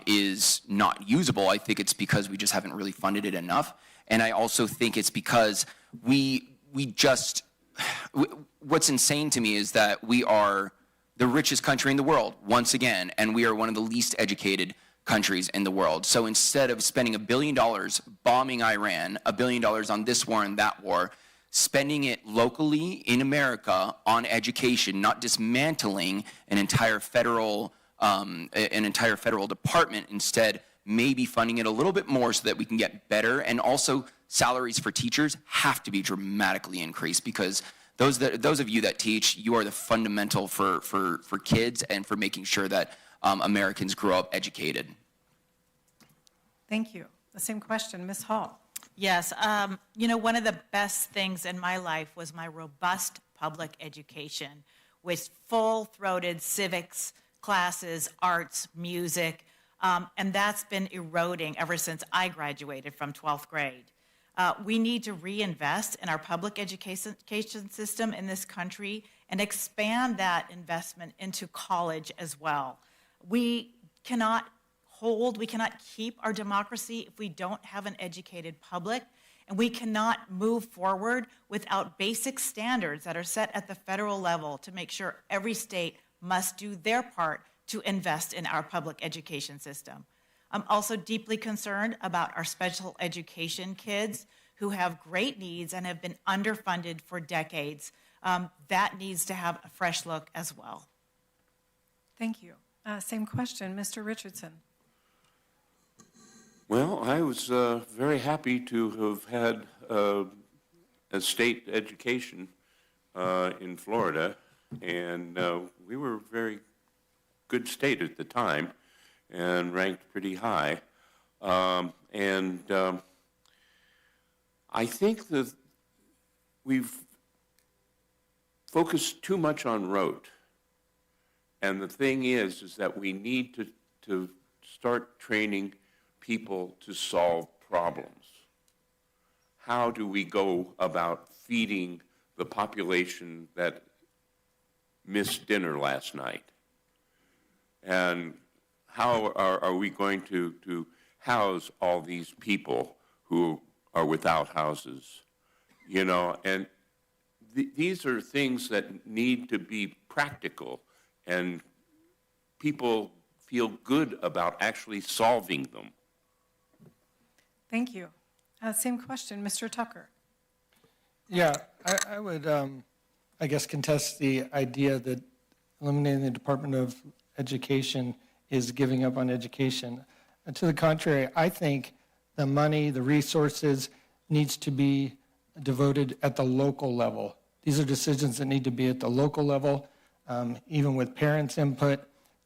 is not usable. I think it's because we just haven't really funded it enough. And I also think it's because what's insane to me is that we are the richest country in the world, once again, and we are one of the least educated countries in the world. So instead of spending $1 billion bombing Iran, $1 billion on this war and that war, spending it locally in America on education, not dismantling an entire federal department, instead maybe funding it a little bit more so that we can get better. And also salaries for teachers have to be dramatically increased, because those of you that teach, you are the fundamental for kids and for making sure that Americans grow up educated. Thank you. The same question, Ms. Hall. Yes, one of the best things in my life was my robust public education with full-throated civics classes, arts, music, and that's been eroding ever since I graduated from 12th grade. We need to reinvest in our public education system in this country and expand that investment into college as well. We cannot keep our democracy if we don't have an educated public, and we cannot move forward without basic standards that are set at the federal level to make sure every state must do their part to invest in our public education system. I'm also deeply concerned about our special education kids who have great needs and have been underfunded for decades. That needs to have a fresh look as well. Thank you. Same question, Mr. Richardson. Well, I was very happy to have had a state education in Florida, and we were a very good state at the time and ranked pretty high. And I think that we've focused too much on rote. And the thing is that we need to start training people to solve problems. How do we go about feeding the population that missed dinner last night? And how are we going to house all these people who are without houses? You know, and these are things that need to be practical, and people feel good about actually solving them. Thank you. Same question, Mr. Tucker. Yeah, I would, I guess, contest the idea that eliminating the Department of Education is giving up on education. And to the contrary, I think the money, the resources needs to be devoted at the local level. These are decisions that need to be at the local level, even with parents' input.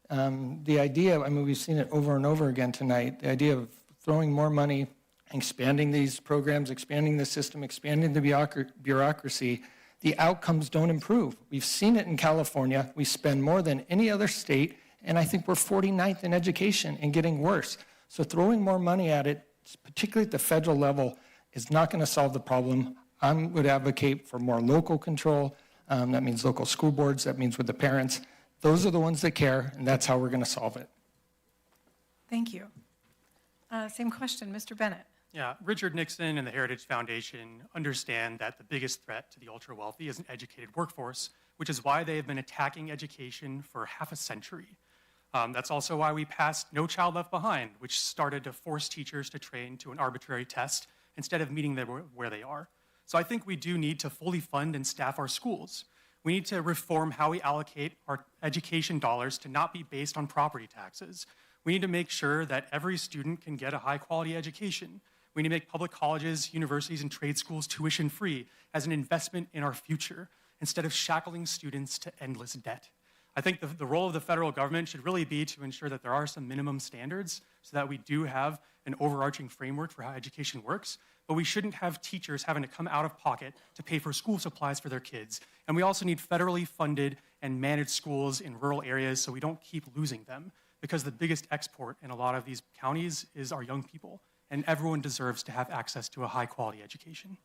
The idea, I mean, we've seen it over and over again tonight, the idea of throwing more money, expanding these programs, expanding the system, expanding the bureaucracy, the outcomes don't improve. We've seen it in California. We spend more than any other state, and I think we're 49th in education and getting worse. So throwing more money at it, particularly at the federal level, is not going to solve the problem. I would advocate for more local control. That means local school boards. That means with the parents. Those are the ones that care, and that's how we're going to solve it. Thank you. Same question, Mr. Bennett. Yeah, Richard Nixon and the Heritage Foundation understand that the biggest threat to the ultra-wealthy is an educated workforce, which is why they have been attacking education for half a century. That's also why we passed No Child Left Behind, which started to force teachers to train to an arbitrary test instead of meeting them where they are. So I think we do need to fully fund and staff our schools. We need to reform how we allocate our education dollars to not be based on property taxes. We need to make sure that every student can get a high-quality education. We need to make public colleges, universities, and trade schools tuition-free as an investment in our future, instead of shackling students to endless debt. I think the role of the federal government should really be to ensure that there are some minimum standards so that we do have an overarching framework for how education works, but we shouldn't have teachers having to come out of pocket to pay for school supplies for their kids. And we also need federally funded and managed schools in rural areas so we don't keep losing them, because the biggest export in a lot of these counties is our young people, and everyone deserves to have access to a high-quality education.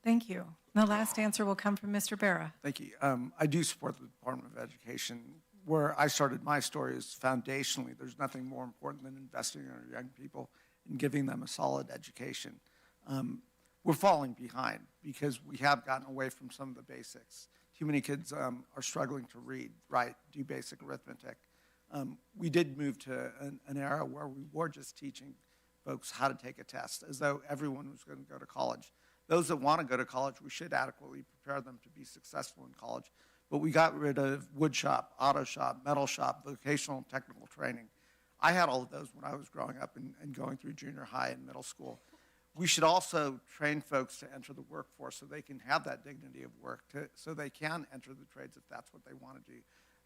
Thank you. The last answer will come from Mr. Barra. Thank you. I do support the Department of Education. Where I started my story is foundationally, there's nothing more important than investing in our young people and giving them a solid education. We're falling behind because we have gotten away from some of the basics. Too many kids are struggling to read, write, do basic arithmetic. We did move to an era where we were just teaching folks how to take a test, as though everyone was going to go to college. Those that want to go to college, we should adequately prepare them to be successful in college. But we got rid of wood shop, auto shop, metal shop, vocational and technical training. I had all of those when I was growing up and going through junior high and middle school. We should also train folks to enter the workforce so they can have that dignity of work, so they can enter the trades if that's what they want to do.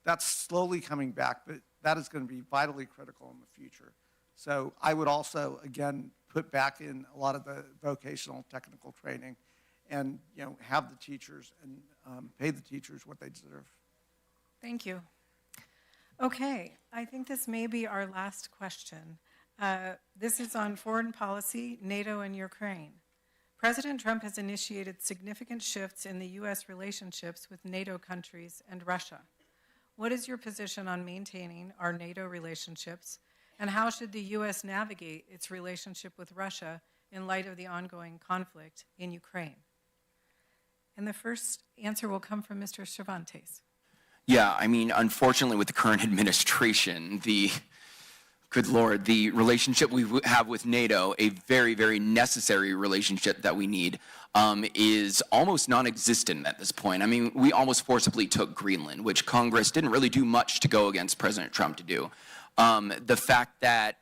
That's slowly coming back, but that is going to be vitally critical in the future. So I would also, again, put back in a lot of the vocational technical training and, you know, have the teachers and pay the teachers what they deserve. Thank you. Okay, I think this may be our last question. This is on foreign policy, NATO, and Ukraine. President Trump has initiated significant shifts in the U.S. relationships with NATO countries and Russia. What is your position on maintaining our NATO relationships, and how should the U.S. navigate its relationship with Russia in light of the ongoing conflict in Ukraine? And the first answer will come from Mr. Cervantes. Yeah, I mean, unfortunately, with the current administration, good Lord, the relationship we have with NATO, a very, very necessary relationship that we need, is almost non-existent at this point. I mean, we almost forcibly took Greenland, which Congress didn't really do much to go against President Trump to do. The fact that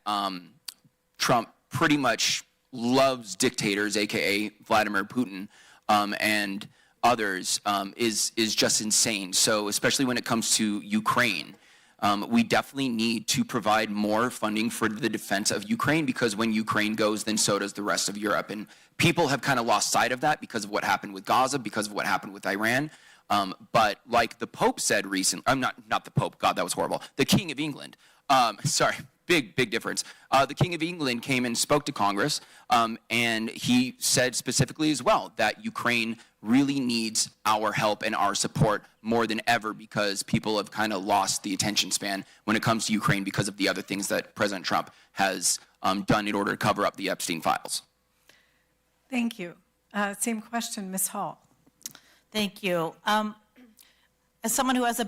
Trump pretty much loves dictators, aka Vladimir Putin, and others, is just insane. So especially when it comes to Ukraine, We definitely need to provide more funding for the defense of Ukraine, because when Ukraine goes, then so does the rest of Europe. And people have kind of lost sight of that because of what happened with Gaza, because of what happened with Iran. But like the Pope said recently, I'm not the Pope, God, that was horrible. The King of England, sorry, big difference. The King of England came and spoke to Congress, and he said specifically as well that Ukraine really needs our help and our support more than ever, because people have kind of lost the attention span when it comes to Ukraine because of the other things that President Trump has done in order to cover up the Epstein files. Thank you. Same question, Ms. Hall. Thank you. As someone who has a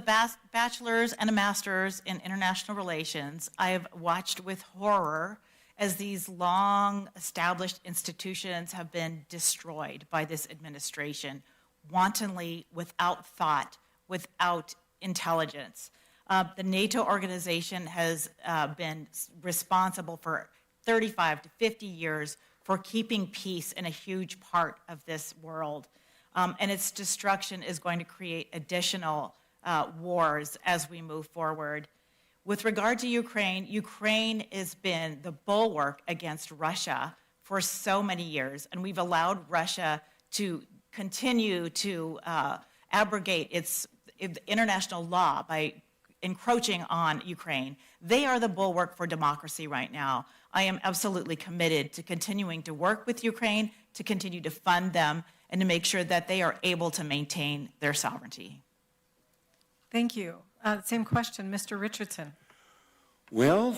bachelor's and a master's in international relations, I have watched with horror as these long-established institutions have been destroyed by this administration, wantonly, without thought, without intelligence. The NATO organization has been responsible for 35 to 50 years for keeping peace in a huge part of this world. And its destruction is going to create additional wars as we move forward. With regard to Ukraine, Ukraine has been the bulwark against Russia for so many years, and we've allowed Russia to continue to abrogate its international law by encroaching on Ukraine. They are the bulwark for democracy right now. I am absolutely committed to continuing to work with Ukraine, to continue to fund them, and to make sure that they are able to maintain their sovereignty. Thank you. Same question, Mr. Richardson. Well,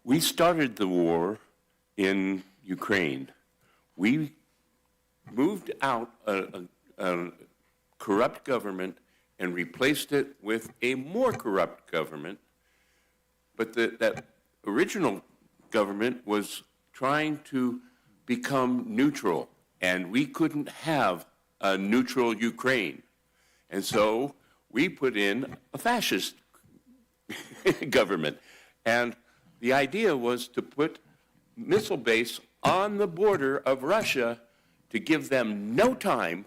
we started the war in Ukraine. We moved out a corrupt government and replaced it with a more corrupt government. But that original government was trying to become neutral, and we couldn't have a neutral Ukraine. And so we put in a fascist government. And the idea was to put missile base on the border of Russia to give them no time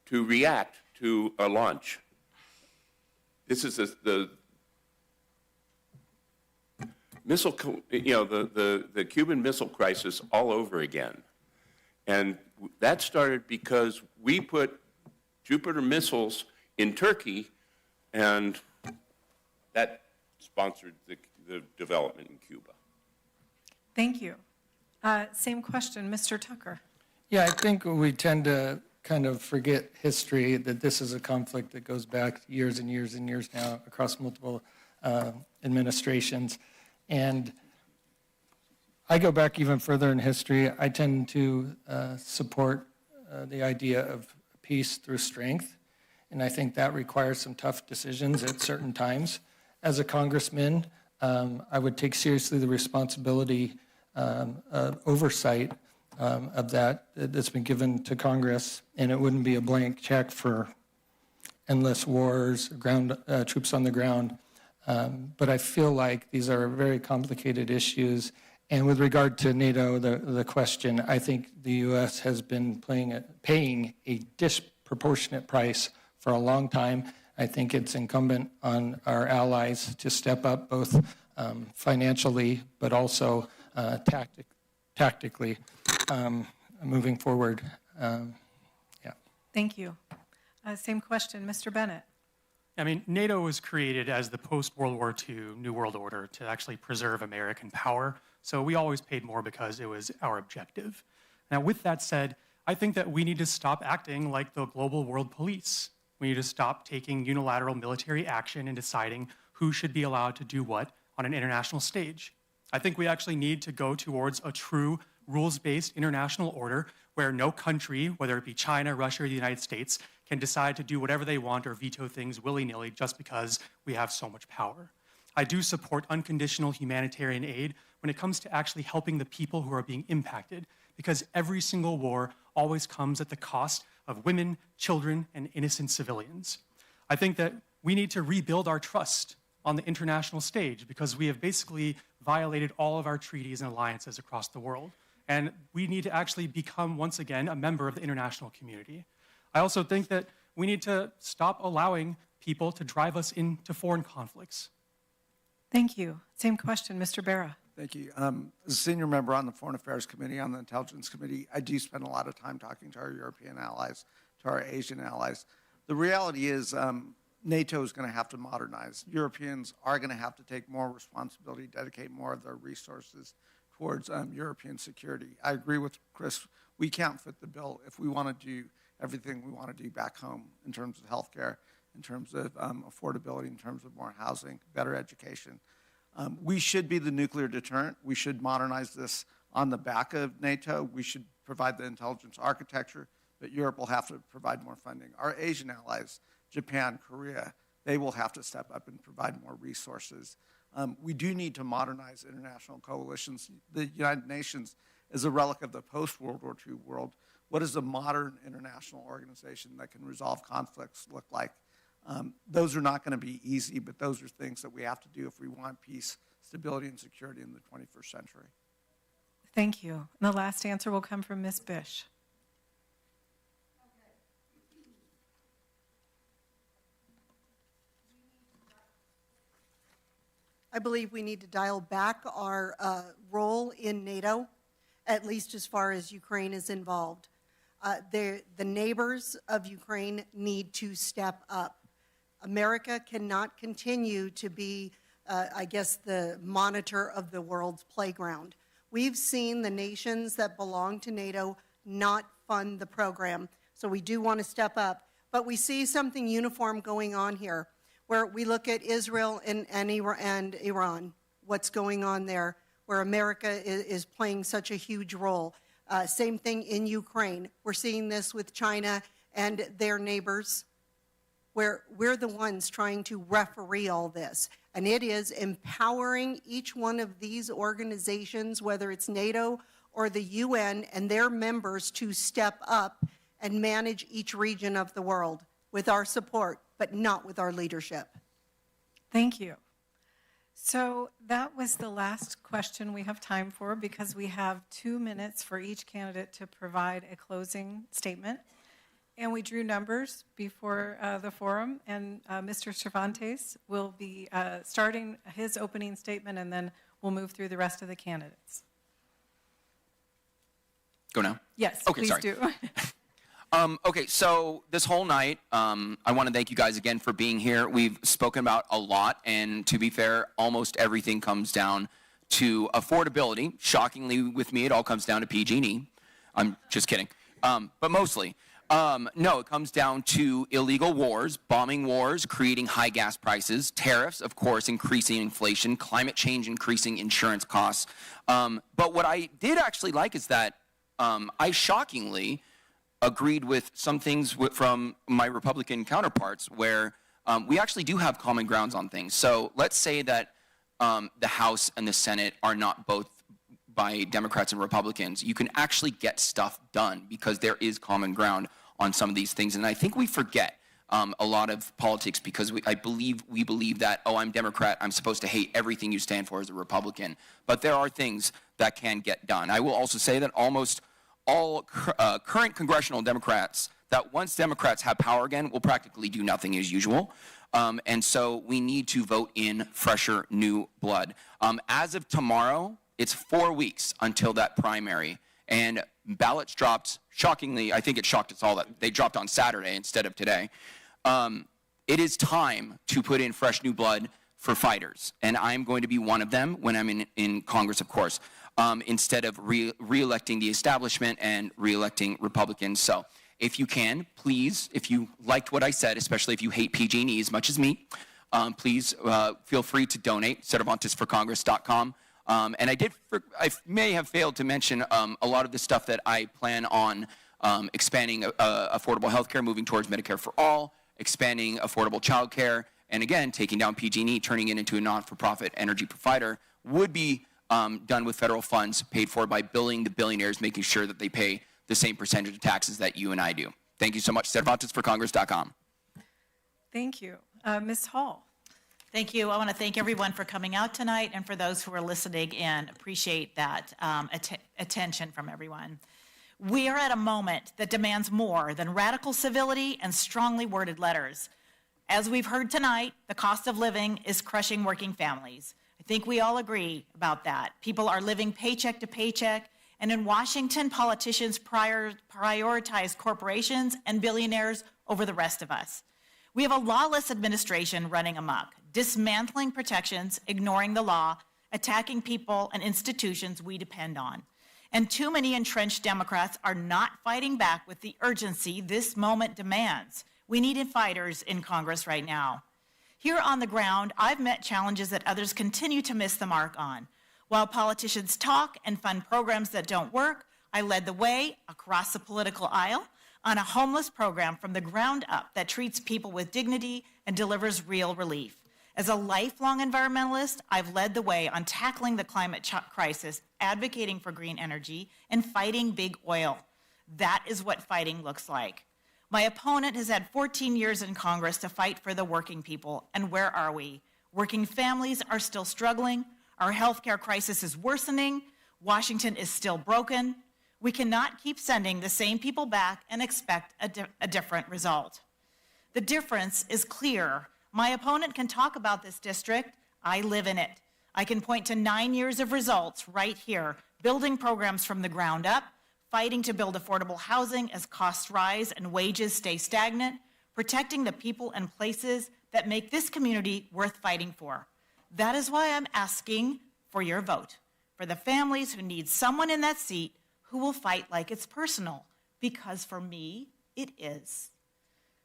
to react to a launch. This is the missile, the Cuban Missile Crisis all over again. And that started because we put Jupiter missiles in Turkey, and that sponsored the development in Cuba. Thank you. Same question, Mr. Tucker. Yeah, I think we tend to kind of forget history, that this is a conflict that goes back years and years and years now across multiple administrations. And I go back even further in history. I tend to support the idea of peace through strength. And I think that requires some tough decisions at certain times. As a congressman, I would take seriously the responsibility of oversight of that's been given to Congress, and it wouldn't be a blank check for endless wars, troops on the ground. But I feel like these are very complicated issues. And with regard to NATO, the question, I think the U.S. has been paying a disproportionate price for a long time. I think it's incumbent on our allies to step up both financially, but also tactically moving forward. Yeah. Thank you. Same question, Mr. Bennett. I mean, NATO was created as the post-World War II New World Order to actually preserve American power. So we always paid more because it was our objective. Now, with that said, I think that we need to stop acting like the global world police. We need to stop taking unilateral military action and deciding who should be allowed to do what on an international stage. I think we actually need to go towards a true rules-based international order where no country, whether it be China, Russia, or the United States, can decide to do whatever they want or veto things willy-nilly just because we have so much power. I do support unconditional humanitarian aid when it comes to actually helping the people who are being impacted, because every single war always comes at the cost of women, children, and innocent civilians. I think that we need to rebuild our trust on the international stage because we have basically violated all of our treaties and alliances across the world. And we need to actually become, once again, a member of the international community. I also think that we need to stop allowing people to drive us into foreign conflicts. Thank you. Same question, Mr. Barra. Thank you. As a senior member on the Foreign Affairs Committee, on the Intelligence Committee, I do spend a lot of time talking to our European allies, to our Asian allies. The reality is NATO is going to have to modernize. Europeans are going to have to take more responsibility, dedicate more of their resources towards European security. I agree with Chris. We can't fit the bill if we want to do everything we want to do back home in terms of healthcare, in terms of affordability, in terms of more housing, better education. We should be the nuclear deterrent. We should modernize this on the back of NATO. We should provide the intelligence architecture, but Europe will have to provide more funding. Our Asian allies, Japan, Korea, they will have to step up and provide more resources. We do need to modernize international coalitions. The United Nations is a relic of the post-World War II world. What does a modern international organization that can resolve conflicts look like? Those are not going to be easy, but those are things that we have to do if we want peace, stability, and security in the 21st century. Thank you. And the last answer will come from Ms. Bish. I believe we need to dial back our role in NATO, at least as far as Ukraine is involved. The neighbors of Ukraine need to step up. America cannot continue to be, I guess, the monitor of the world's playground. We've seen the nations that belong to NATO not fund the program, so we do want to step up. But we see something uniform going on here, where we look at Israel and Iran, what's going on there, where America is playing such a huge role. Same thing in Ukraine. We're seeing this with China and their neighbors, where we're the ones trying to referee all this. And it is empowering each one of these organizations, whether it's NATO or the UN and their members, to step up and manage each region of the world with our support, but not with our leadership. Thank you. So that was the last question we have time for, because we have 2 minutes for each candidate to provide a closing statement. And we drew numbers before the forum, and Mr. Cervantes will be starting his opening statement, and then we'll move through the rest of the candidates. Go now? Yes, Okay, please sorry. do. Okay, so this whole night, I want to thank you guys again for being here. We've spoken about a lot, and to be fair, almost everything comes down to affordability. Shockingly, with me, it all comes down to PG&E. I'm just kidding, but mostly. No, it comes down to illegal wars, bombing wars, creating high gas prices, tariffs, of course, increasing inflation, climate change, increasing insurance costs. But what I did actually like is that I shockingly agreed with some things from my Republican counterparts, where we actually do have common grounds on things. So let's say that the House and the Senate are not both by Democrats and Republicans. You can actually get stuff done because there is common ground on some of these things. And I think we forget a lot of politics because we believe that, oh, I'm Democrat, I'm supposed to hate everything you stand for as a Republican. But there are things that can get done. I will also say that almost all current congressional Democrats, that once Democrats have power again, will practically do nothing as usual. And so we need to vote in fresher, new blood. As of tomorrow, it's 4 weeks until that primary. And ballots dropped, shockingly, I think it shocked us all that they dropped on Saturday instead of today. It is time to put in fresh new blood for fighters. And I'm going to be one of them when I'm in Congress, of course, instead of re-electing the establishment and re-electing Republicans. So if you can, please, if you liked what I said, especially if you hate PG&E as much as me, please feel free to donate, CervantesforCongress.com. And I may have failed to mention a lot of the stuff that I plan on expanding affordable health care, moving towards Medicare for all, expanding affordable child care, and again, taking down PG&E, turning it into a non-for-profit energy provider, would be done with federal funds paid for by billing the billionaires, making sure that they pay the same percentage of taxes that you and I do. Thank you so much. CervantesforCongress.com. Thank you. Ms. Hall. Thank you. I want to thank everyone for coming out tonight, and for those who are listening in. Appreciate that attention from everyone. We are at a moment that demands more than radical civility and strongly worded letters. As we've heard tonight, the cost of living is crushing working families. I think we all agree about that. People are living paycheck to paycheck, and in Washington, politicians prioritize corporations and billionaires over the rest of us. We have a lawless administration running amok, dismantling protections, ignoring the law, attacking people and institutions we depend on. And too many entrenched Democrats are not fighting back with the urgency this moment demands. We need fighters in Congress right now. Here on the ground, I've met challenges that others continue to miss the mark on. While politicians talk and fund programs that don't work, I led the way across the political aisle on a homeless program from the ground up that treats people with dignity and delivers real relief. As a lifelong environmentalist, I've led the way on tackling the climate crisis, advocating for green energy, and fighting big oil. That is what fighting looks like. My opponent has had 14 years in Congress to fight for the working people, and where are we? Working families are still struggling. Our healthcare crisis is worsening. Washington is still broken. We cannot keep sending the same people back and expect a different result. The difference is clear. My opponent can talk about this district. I live in it. I can point to 9 years of results right here, building programs from the ground up, fighting to build affordable housing as costs rise and wages stay stagnant, protecting the people and places that make this community worth fighting for. That is why I'm asking for your vote, for the families who need someone in that seat who will fight like it's personal, because for me, it is.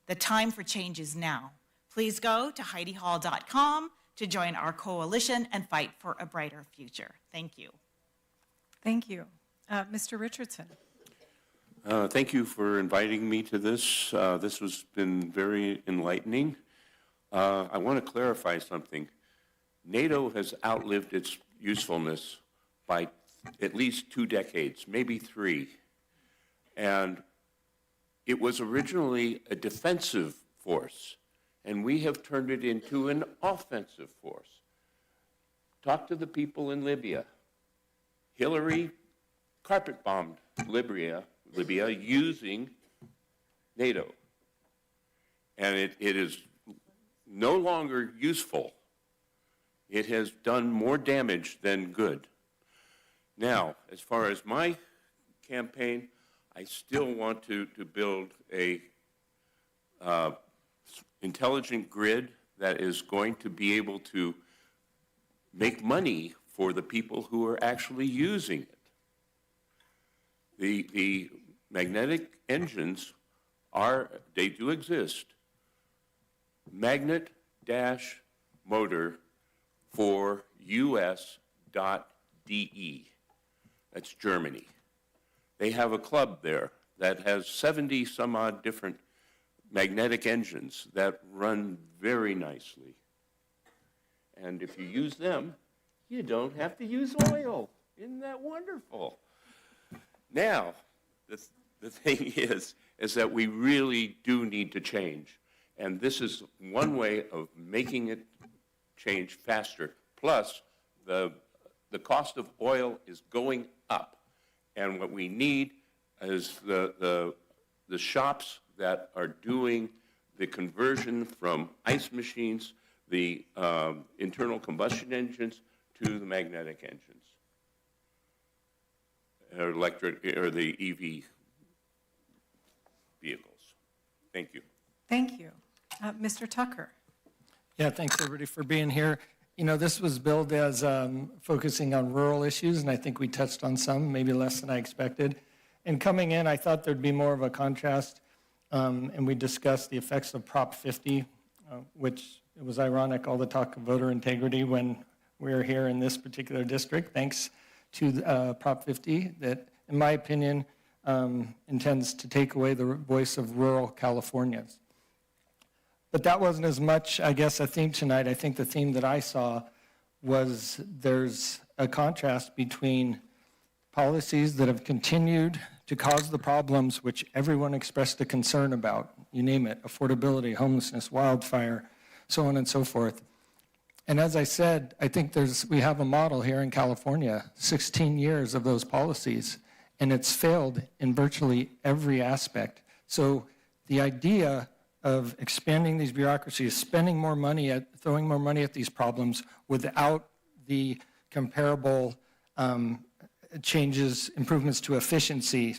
The time for change is now. Please go to HeidiHall.com to join our coalition and fight for a brighter future. Thank you. Thank you. Mr. Richardson. Thank you for inviting me to this. This has been very enlightening. I want to clarify something. NATO has outlived its usefulness by at least 2 decades, maybe 3. And it was originally a defensive force, and we have turned it into an offensive force. Talk to the people in Libya. Hillary carpet-bombed Libya using NATO. And it is no longer useful. It has done more damage than good. Now, as far as my campaign, I still want to build a intelligent grid that is going to be able to make money for the people who are actually using it. The magnetic engines they do exist. Magnet-motor for US.de. That's Germany. They have a club there that has 70 some odd different magnetic engines that run very nicely. And if you use them, you don't have to use oil. Isn't that wonderful? Now, the thing is that we really do need to change. And this is one way of making it change faster. Plus, the cost of oil is going up. And what we need is the shops that are doing the conversion from ICE machines, the internal combustion engines, to the magnetic engines, or the EV vehicles. Thank you. Thank you. Mr. Tucker. Yeah, thanks everybody for being here. You know, this was billed as focusing on rural issues, and I think we touched on some, maybe less than I expected. And coming in, I thought there'd be more of a contrast, and we discussed the effects of Prop 50, which it was ironic, all the talk of voter integrity when we are here in this particular district, thanks to Prop 50, that, in my opinion, intends to take away the voice of rural Californians. But that wasn't as much, I guess, a theme tonight. I think the theme that I saw was there's a contrast between policies that have continued to cause the problems which everyone expressed a concern about, you name it, affordability, homelessness, wildfire, so on and so forth. And as I said, I think we have a model here in California, 16 years of those policies, and it's failed in virtually every aspect. So the idea of expanding these bureaucracies, spending more money throwing more money at these problems without the comparable changes, improvements to efficiency,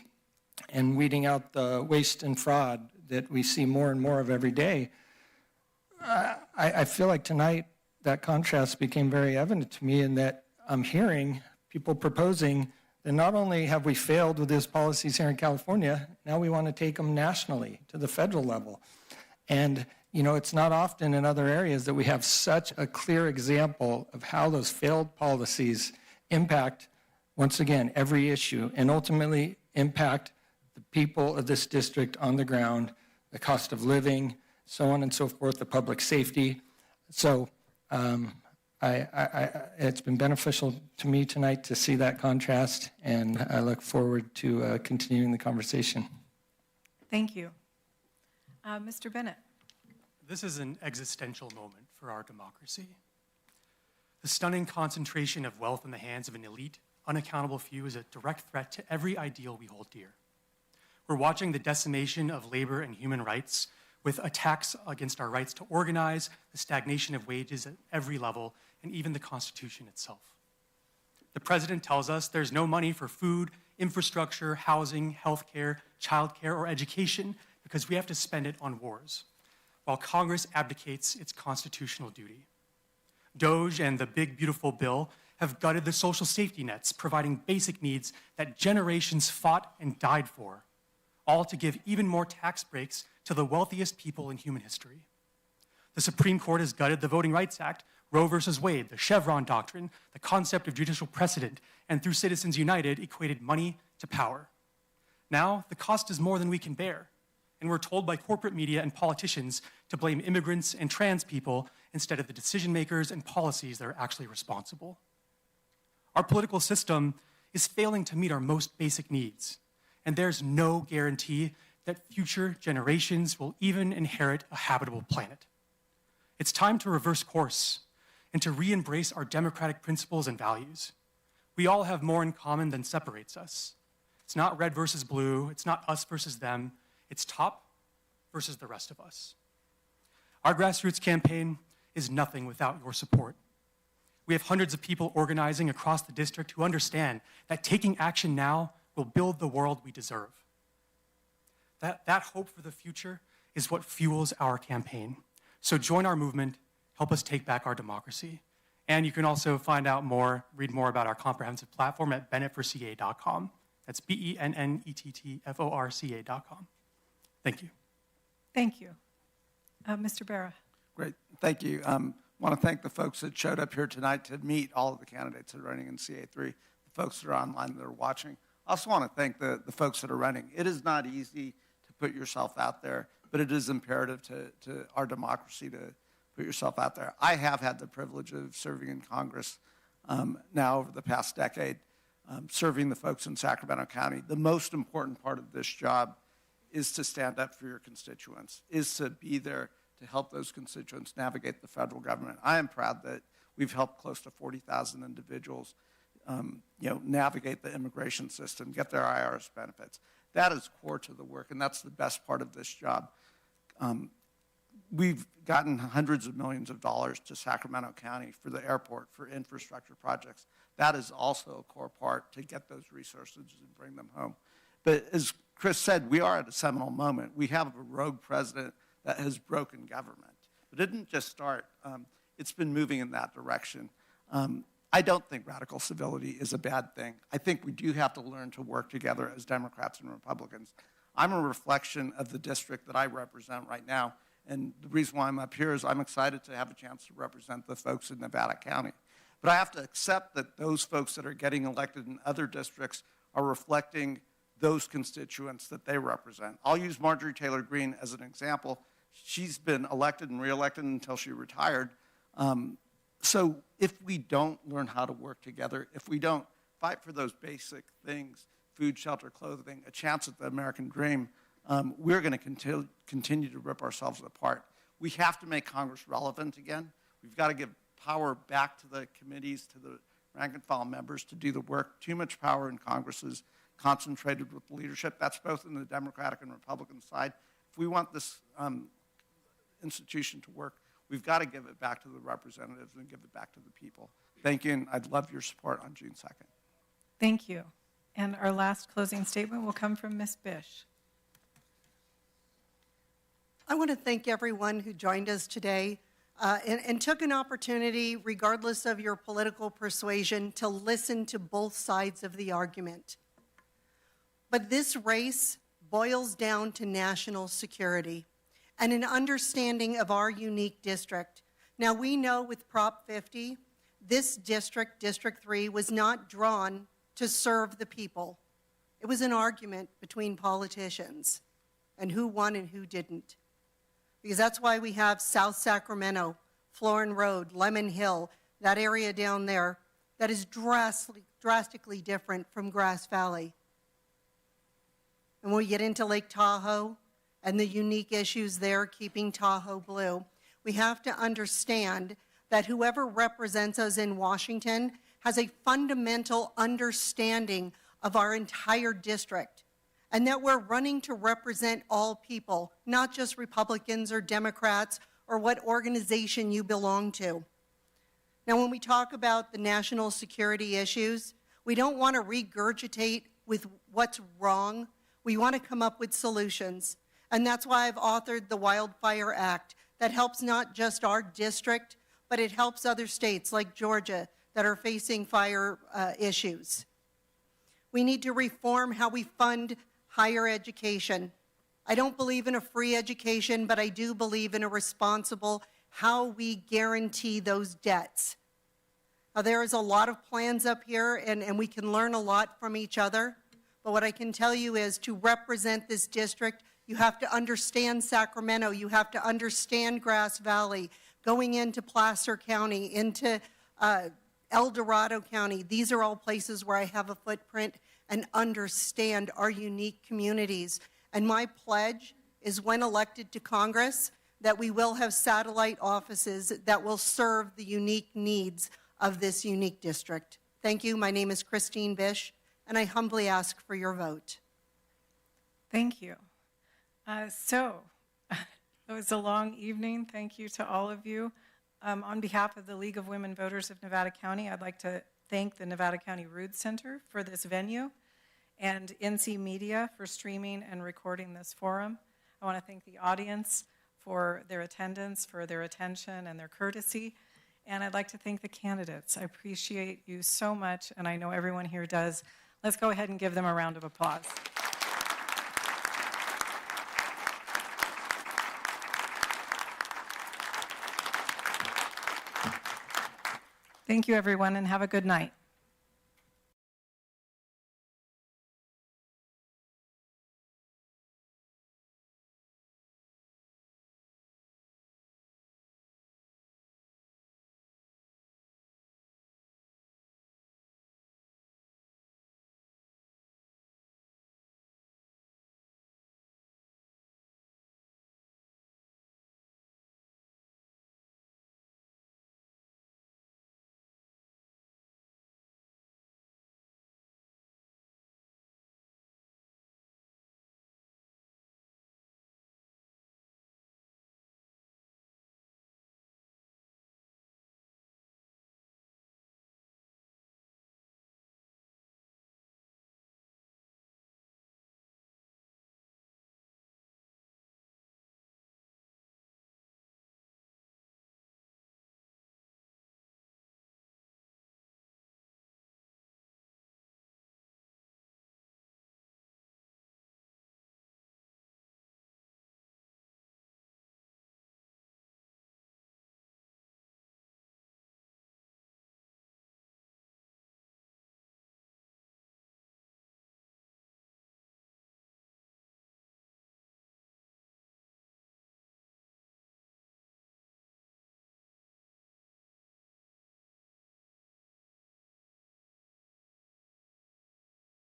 and weeding out the waste and fraud that we see more and more of every day, I feel like tonight that contrast became very evident to me, in that I'm hearing people proposing that not only have we failed with these policies here in California, now we want to take them nationally to the federal level. And it's not often in other areas that we have such a clear example of how those failed policies impact, once again, every issue, and ultimately impact the people of this district on the ground, the cost of living, so on and so forth, the public safety. So it's been beneficial to me tonight to see that contrast, and I look forward to continuing the conversation. Thank you. Mr. Bennett. This is an existential moment for our democracy. The stunning concentration of wealth in the hands of an elite, unaccountable few is a direct threat to every ideal we hold dear. We're watching the decimation of labor and human rights, with attacks against our rights to organize, the stagnation of wages at every level, and even the Constitution itself. The president tells us there's no money for food, infrastructure, housing, healthcare, childcare, or education because we have to spend it on wars, while Congress abdicates its constitutional duty. DOGE and the Big Beautiful Bill have gutted the social safety nets, providing basic needs that generations fought and died for, all to give even more tax breaks to the wealthiest people in human history. The Supreme Court has gutted the Voting Rights Act, Roe versus Wade, the Chevron Doctrine, the concept of judicial precedent, and through Citizens United, equated money to power. Now, the cost is more than we can bear, and we're told by corporate media and politicians to blame immigrants and trans people instead of the decision makers and policies that are actually responsible. Our political system is failing to meet our most basic needs, and there's no guarantee that future generations will even inherit a habitable planet. It's time to reverse course and to re-embrace our democratic principles and values. We all have more in common than separates us. It's not red versus blue, it's not us versus them, it's top versus the rest of us. Our grassroots campaign is nothing without your support. We have hundreds of people organizing across the district who understand that taking action now will build the world we deserve. That hope for the future is what fuels our campaign. So join our movement, help us take back our democracy. And you can also read more about our comprehensive platform at bennettforca.com. That's BENNETTFORCA.com. Thank you. Thank you. Mr. Barra. Great, thank you. I want to thank the folks that showed up here tonight to meet all of the candidates that are running in CA3, the folks that are online that are watching. I also want to thank the folks that are running. It is not easy to put yourself out there, but it is imperative to our democracy to put yourself out there. I have had the privilege of serving in Congress now over the past decade, serving the folks in Sacramento County. The most important part of this job is to stand up for your constituents, is to be there to help those constituents navigate the federal government. I am proud that we've helped close to 40,000 individuals navigate the immigration system, get their IRS benefits. That is core to the work, and that's the best part of this job. We've gotten hundreds of millions of dollars to Sacramento County for the airport, for infrastructure projects. That is also a core part to get those resources and bring them home. But as Chris said, we are at a seminal moment. We have a rogue president that has broken government. But it didn't just start. It's been moving in that direction. I don't think radical civility is a bad thing. I think we do have to learn to work together as Democrats and Republicans. I'm a reflection of the district that I represent right now, and the reason why I'm up here is I'm excited to have a chance to represent the folks in Nevada County. But I have to accept that those folks that are getting elected in other districts are reflecting those constituents that they represent. I'll use Marjorie Taylor Greene as an example. She's been elected and reelected until she retired. So if we don't learn how to work together, if we don't fight for those basic things, food, shelter, clothing, a chance at the American dream, we're going to continue to rip ourselves apart. We have to make Congress relevant again. We've got to give power back to the committees, to the rank and file members to do the work. Too much power in Congress is concentrated with leadership. That's both in the Democratic and Republican side. If we want this institution to work, we've got to give it back to the representatives and give it back to the people. Thank you, and I'd love your support on June 2nd. Thank you. And our last closing statement will come from Ms. Bish. I want to thank everyone who joined us today and took an opportunity, regardless of your political persuasion, to listen to both sides of the argument. But this race boils down to national security and an understanding of our unique district. Now, we know with Prop 50, this district, District 3, was not drawn to serve the people. It was an argument between politicians and who won and who didn't. Because that's why we have South Sacramento, Florin Road, Lemon Hill, that area down there that is drastically different from Grass Valley. And when we get into Lake Tahoe and the unique issues there keeping Tahoe blue, we have to understand that whoever represents us in Washington has a fundamental understanding of our entire district, and that we're running to represent all people, not just Republicans or Democrats or what organization you belong to. Now, when we talk about the national security issues, we don't want to regurgitate with what's wrong. We want to come up with solutions. And that's why I've authored the Wildfire Act that helps not just our district, but it helps other states like Georgia that are facing fire issues. We need to reform how we fund higher education. I don't believe in a free education, but I do believe in a responsible how we guarantee those debts. Now, there is a lot of plans up here, and we can learn a lot from each other. But what I can tell you is to represent this district, you have to understand Sacramento. You have to understand Grass Valley, going into Placer County, into El Dorado County. These are all places where I have a footprint and understand our unique communities. And my pledge is when elected to Congress that we will have satellite offices that will serve the unique needs of this unique district. Thank you. My name is Christine Bish, and I humbly ask for your vote. Thank you. It was a long evening. Thank you to all of you. On behalf of the League of Women Voters of Nevada County, I'd like to thank the Nevada County Rood Center for this venue and NC Media for streaming and recording this forum. I want to thank the audience for their attendance, for their attention and their courtesy. And I'd like to thank the candidates. I appreciate you so much, and I know everyone here does. Let's go ahead and give them a round of applause. Thank you, everyone, and have a good night.